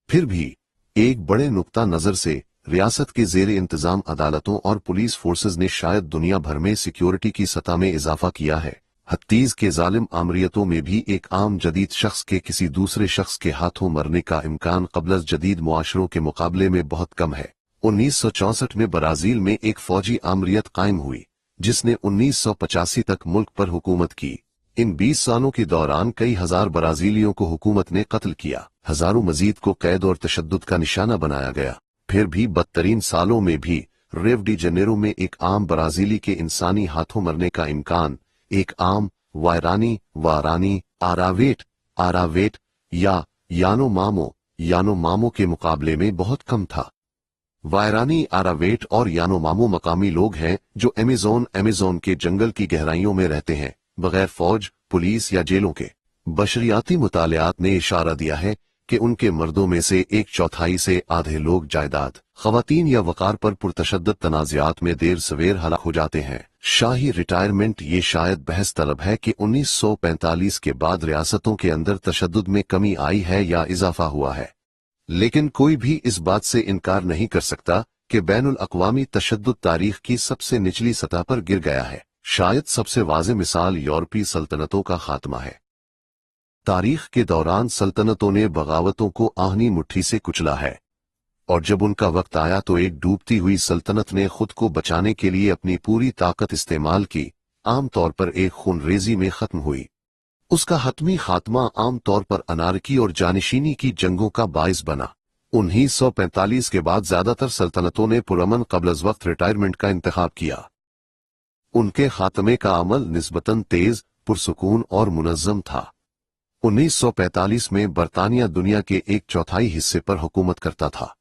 A: फिर भी एक बड़े नुक्ता नजर से रियासत के जेर इंतजाम अदालतों और पुलिस फोर्सेस ने शायद दुनिया भर में सिक्योरिटी की सतह में इजाफा किया है। हत्तीज के जालिम आमरियतों में भी एक आम जदीद शख्स के किसी दूसरे शख्स के हाथों मरने का इम्कान क़ब्ल जदीद मुआशरों के मुकाबले में बहुत कम है। 1964 में ब्राजील में एक फौजी आमरियत कायम हुई जिसने 1985 तक मुल्क पर हुकूमत की। इन 20 सालों के दौरान कई हजार ब्राजीलियों को हुकूमत ने कत्ल किया, हजारों मजीद को कैद और तशद्दुद का निशाना बनाया गया। फिर भी बदतरीन सालों में भी रियो डी जेनेरो में एक आम ब्राजीली के इंसानी हाथों मरने का इम्कान एक आम वारानी आरावेट या यानोमामो के मुकाबले में बहुत कम था। वायरानी, आरावेट और यानोमामो मकामी लोग हैं जो अमेज़न के जंगल की गहराइयों में रहते हैं, बगैर फौज, पुलिस या जेलों के। बशरियाती मुतालियात ने इशारा दिया है कि उनके मर्दों में से 1/4 से आधे लोग जायदाद, खवातीन या वकार पर पुरतशद्दद तनाज़ात में देर सवेर हलाक हो जाते हैं। शाही रिटायरमेंट ये शायद बहस तलब है कि 1945 के बाद रियासतों के अंदर तशद्दुद में कमी आई है या इजाफा हुआ है, लेकिन कोई भी इस बात से इनकार नहीं कर सकता कि बैनुल अक़वामी तशद्दुद तारीख की सबसे निचली सतह पर गिर गया है। शायद सबसे वाज़ेह मिसाल यूरोपीय सल्तनतों का खात्मा है। तारीख के दौरान सल्तनतों ने बगावतों को आहनी मुट्ठी से कुचला है, और जब उनका वक्त आया तो एक डूबती हुई सल्तनत ने खुद को बचाने के लिए अपनी पूरी ताकत इस्तेमाल की, आमतौर पर एक खूनरेजी में खत्म हुई। उसका हतमी खात्मा आमतौर पर अनारकी और जानिशीनी की जंगों का बाइस बना। 1945 के बाद ज्यादातर सल्तनतों ने पुरअमन क़ब्ल वक्त रिटायरमेंट का इंतखाब किया। उनके खात्मे का अमल निस्बतन तेज, पुरसुकून और मुनज़्ज़म था। 1945 में बरतानिया दुनिया के 1/4 हिस्से पर हुकूमत करता था।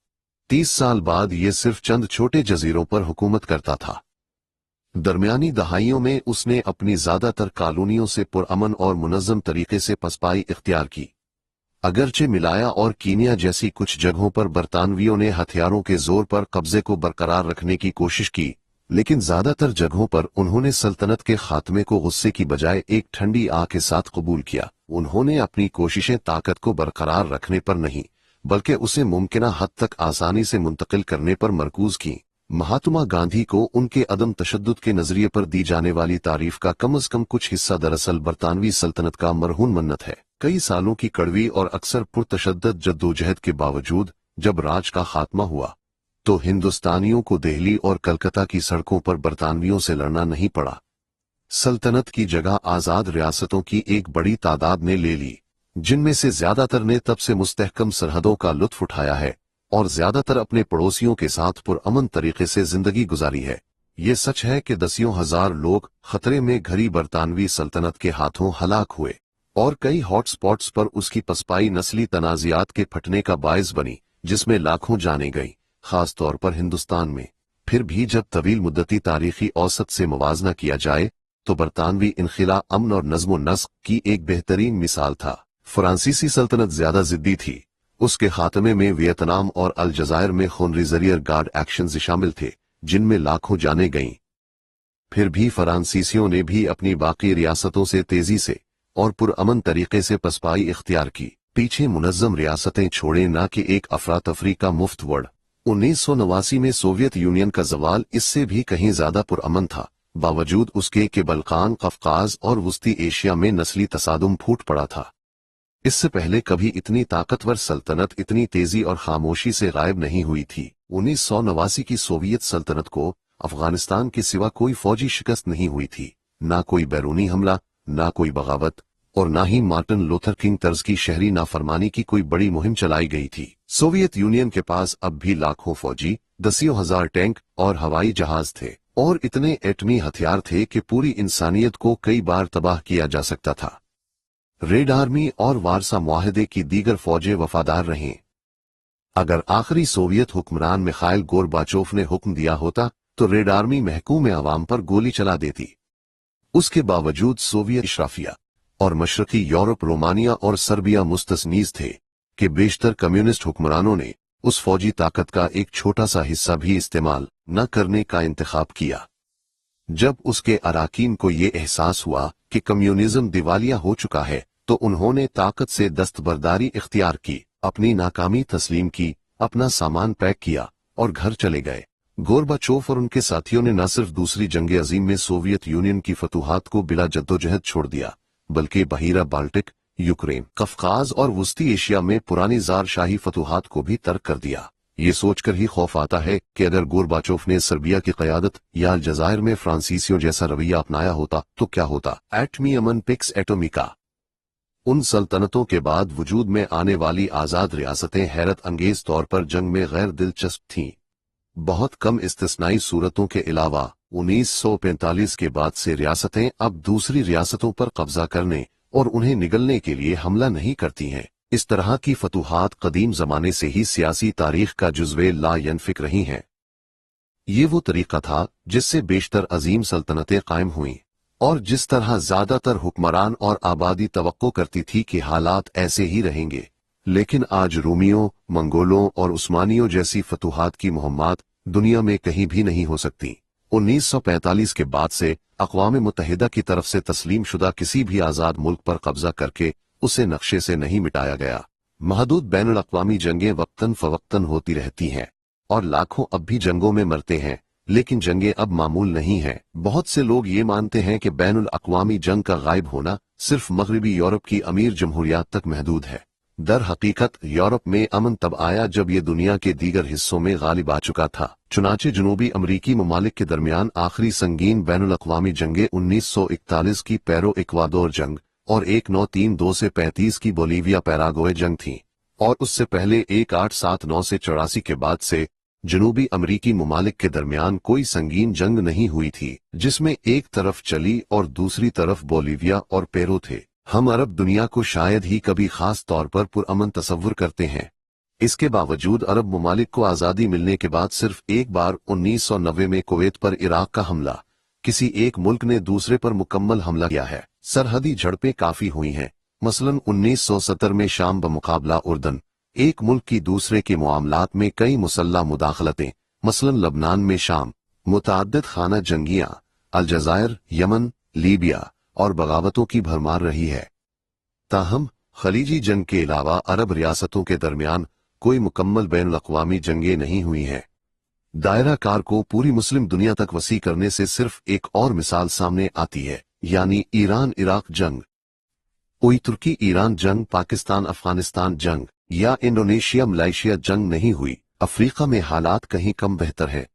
A: 30 साल बाद ये सिर्फ चंद छोटे जजीरों पर हुकूमत करता था। दरमियानी दहाइयों में उसने अपनी ज्यादातर कॉलोनियों से पुरअमन और मुनज़्ज़म तरीके से पसपाई इख्तियार की। अगरचे मिलाया और कीनिया जैसी कुछ जगहों पर बरतानवियों ने हथियारों के जोर पर कब्जे को बरकरार रखने की कोशिश की, लेकिन ज्यादातर जगहों पर उन्होंने सल्तनत के खात्मे को गुस्से की बजाय एक ठंडी आह के साथ कबूल किया। उन्होंने अपनी कोशिशें ताकत को बरकरार रखने पर नहीं, बल्कि उसे मुमकिना हद तक आसानी से मुंतकिल करने पर मरकूज की। महात्मा गांधी को उनके अदम तशद्दुद के नजरिए पर दी जाने वाली तारीफ का कम अज कम कुछ हिस्सा दरअसल बरतानवी सल्तनत का मरहून मन्नत है। कई सालों की कड़वी और अक्सर पुरतशद्दद जद्दोजहद के बावजूद जब राज का खात्मा हुआ तो हिंदुस्तानियों को दिल्ली और कलकत्ता की सड़कों पर बरतानवियों से लड़ना नहीं पड़ा। सल्तनत की जगह आजाद रियासतों की एक बड़ी तादाद ने ले ली, जिनमें से ज्यादातर ने तब से मुस्तहकम सरहदों का लुत्फ उठाया है और ज्यादातर अपने पड़ोसियों के साथ पुरअमन तरीके से जिंदगी गुजारी है। ये सच है कि दसियों हजार लोग खतरे में घरी बरतानवी सल्तनत के हाथों हलाक हुए और कई हॉट स्पॉट्स पर उसकी पसपाई नस्ली तनाजियात के फटने का बायस बनी, जिसमें लाखों जाने गई, खास तौर पर हिंदुस्तान में। फिर भी जब तवील मुद्दती तारीखी औसत से मुवाजना किया जाए तो बरतानवी इनखिला अमन और नज़्म व नस्क की एक बेहतरीन मिसाल था। फ्रांसीसी सल्तनत ज्यादा जिद्दी थी। उसके खात्मे में वियतनाम और अलजायर में खून-रिज़रियर गार्ड एक्शन शामिल थे, जिनमें लाखों जाने गईं। फिर भी फ्रांसीसियों ने भी अपनी बाकी रियासतों से तेजी से और पुरअमन तरीके से पसपाई इख्तियार की। पीछे मुनज़्ज़म रियासतें छोड़े ना कि एक अफरा तफरी का मुफ्त वर्ड। 1989 में सोवियत यूनियन का जवाल इससे भी कहीं ज्यादा पुरअमन था, बावजूद उसके कि बल्कान, कफकाज और वस्ती एशिया में नस्ली तसादुम फूट पड़ा था। इससे पहले कभी इतनी ताकतवर सल्तनत इतनी तेजी और खामोशी से गायब नहीं हुई थी। 1989 की सोवियत सल्तनत को अफगानिस्तान के सिवा कोई फौजी शिकस्त नहीं हुई थी, ना कोई बैरूनी हमला, ना कोई बगावत और ना ही मार्टिन लूथर किंग तर्ज की शहरी नाफरमानी की कोई बड़ी मुहिम चलाई गई थी। सोवियत यूनियन के पास अब भी लाखों फौजी, दसियों हजार टैंक और हवाई जहाज थे और इतने एटमी हथियार थे कि पूरी इंसानियत को कई बार तबाह किया जा सकता था। रेड आर्मी और वारसा मुआहदे की दीगर फौजें वफादार रहीं। अगर आखिरी सोवियत हुक्मरान मिखाइल गोरबाचोफ ने हुक्म दिया होता तो रेड आर्मी महकूम अवाम पर गोली चला देती। उसके बावजूद सोवियत इशराफिया और मशरकी यूरोप, रोमानिया और सर्बिया मुस्तस्नीज थे कि बेशतर कम्युनिस्ट हुक्मरानों ने उस फौजी ताकत का एक छोटा सा हिस्सा भी इस्तेमाल न करने का इंतखाब किया। जब उसके अराकीन को ये एहसास हुआ कि कम्युनिज्म दिवालिया हो चुका है तो उन्होंने ताकत से दस्तबरदारी इख्तियार की, अपनी नाकामी तस्लीम की, अपना सामान पैक किया और घर चले गए। गोरबाचोफ और उनके साथियों ने न सिर्फ दूसरी जंग अजीम में सोवियत यूनियन की फतूहात को बिला जद्दोजहद छोड़ दिया, बल्कि बहीरा बाल्टिक, यूक्रेन, कफकाज और वस्ती एशिया में पुरानी जार शाही फतूहात को भी तर्क कर दिया। ये सोचकर ही खौफ आता है कि अगर गोरबाचोफ ने सर्बिया की क़यादत या अलजायर में फ्रांसीसियों जैसा रवैया अपनाया होता तो क्या होता। एटमी अमन पिक्स एटोमिका। उन सल्तनतों के बाद वजूद में आने वाली आजाद रियासतें हैरत अंगेज तौर पर जंग में गैर दिलचस्प थीं। बहुत कम इस्तिस्नाई सूरतों के अलावा 1945 के बाद से रियासतें अब दूसरी रियासतों पर कब्जा करने और उन्हें निगलने के लिए हमला नहीं करती हैं। इस तरह की फतूहात कदीम जमाने से ही सियासी तारीख का जुज़वे ला यनफिक रही हैं। ये वो तरीका था जिससे बेशतर अजीम सल्तनतें कायम हुईं और जिस तरह ज्यादातर हुक्मरान और आबादी तवक्को करती थी कि हालात ऐसे ही रहेंगे। लेकिन आज रूमियों, मंगोलों और उस्मानियों जैसी फतूहात की मुहम्मत दुनिया में कहीं भी नहीं हो सकती। 1945 के बाद से अक़वाम मुत्तहिदा की तरफ से तस्लीम शुदा किसी भी आजाद मुल्क पर कब्जा करके उसे नक्शे से नहीं मिटाया गया। महदूद बैनुल अक़वामी जंगें वक्तन फवक्तन होती रहती हैं और लाखों अब भी जंगों में मरते हैं, लेकिन जंगें अब मामूल नहीं हैं। बहुत से लोग ये मानते हैं कि बैनुल अक़वामी जंग का गायब होना सिर्फ मगरबी यूरोप की अमीर जमहूरियात तक महदूद है। दर हकीकत यूरोप में अमन तब आया जब ये दुनिया के दीगर हिस्सों में गालिब आ चुका था। चुनाचे जनूबी अमरीकी ममालिक के दरमियान आखिरी संगीन बैनुल अक़वामी जंगें 1941 की पेरो इक्वाडोर जंग और 1932 से 35 की बोलीविया पैराग्वे जंग थी और उससे पहले 1879 से 84 के बाद से जनूबी अमरीकी ममालिक के दरमियान कोई संगीन जंग नहीं हुई थी जिसमें एक तरफ चिली और दूसरी तरफ बोलीविया और पेरो थे। हम अरब दुनिया को शायद ही कभी खास तौर पर पुरअमन तसव्वुर करते हैं। इसके बावजूद अरब ममालिक को आज़ादी मिलने के बाद सिर्फ एक बार 1990 में कुवैत पर इराक का हमला, किसी एक मुल्क ने दूसरे पर मुकम्मल हमला किया है। सरहदी झड़पें काफी हुई हैं, मसलन 1970 में शाम बमुकाबला उर्दन एक मुल्क की दूसरे के मामलात में कई मुसल्ला मुदाखलतें, मसलन लबनान में शाम, मुतअद्दिद खाना जंगियां, अलजायर, यमन, लीबिया और बगावतों की भरमार रही है। ताहम खलीजी जंग के अलावा अरब रियासतों के दरमियान कोई मुकम्मल बैनुल अक़वामी जंगें नहीं हुई हैं। दायरा कार को पूरी मुस्लिम दुनिया तक वसी करने से सिर्फ एक और मिसाल सामने आती है, यानी ईरान इराक जंग। कोई तुर्की ईरान जंग, पाकिस्तान अफगानिस्तान जंग या इंडोनेशिया मलेशिया जंग नहीं हुई। अफ्रीका में हालात कहीं कम बेहतर है,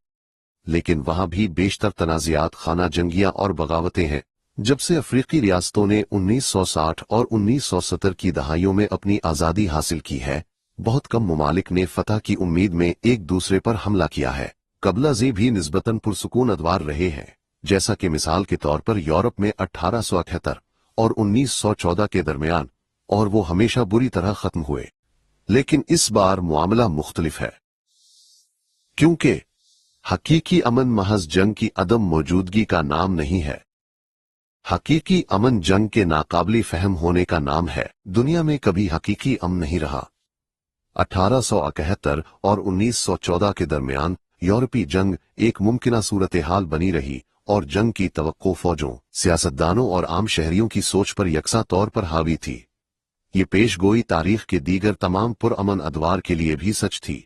A: लेकिन वहां भी बेशतर तनाज़ात, खाना जंगियां और बगावतें हैं। जब से अफ्रीकी रियासतों ने 1960 और 1970 की दहाइयों में अपनी आज़ादी हासिल की है, बहुत कम ममालिक ने फतह की उम्मीद में एक दूसरे पर हमला किया है। कबलाजी भी निस्बतन पुरसुकून अदवार रहे हैं, जैसा कि मिसाल के तौर पर यूरोप में 1878 और 1914 के दरमियान, और वो हमेशा बुरी तरह खत्म हुए। लेकिन इस बार मामला मुख्तलिफ है, क्योंकि हकीकी अमन महज जंग की अदम मौजूदगी का नाम नहीं है। हकीकी अमन जंग के नाकाबिल फहम होने का नाम है। दुनिया में कभी हकीकी अमन नहीं रहा। 1871 और 1914 के दरमियान यूरोपीय जंग एक मुमकिना सूरत हाल बनी रही, और जंग की तवक्को फौजों, सियासतदानों और आम शहरियों की सोच पर यकसा तौर पर हावी थी। ये पेशगोई तारीख के दीगर तमाम पुरअमन अदवार के लिए भी सच थी।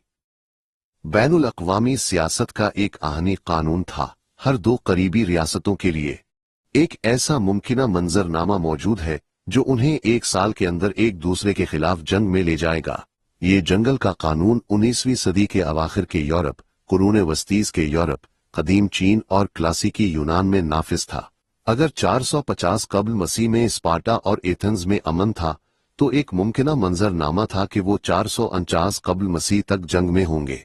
A: बैनुल अक़वामी सियासत का एक आहनी कानून था। हर दो करीबी रियासतों के लिए एक ऐसा मुमकिना मंजरनामा मौजूद है जो उन्हें एक साल के अंदर एक दूसरे के खिलाफ जंग में ले जाएगा। ये जंगल का कानून 19वीं सदी के अवाखिर के यूरोप, कुरूने वस्तीज़ के यूरोप, कदीम चीन और क्लासिकी यूनान में नाफिज था। अगर 450 कब्ल मसीह में स्पार्टा और एथेंस में अमन था, तो एक मुमकिना मंजरनामा था कि वो 449 कब्ल मसीह तक जंग में होंगे।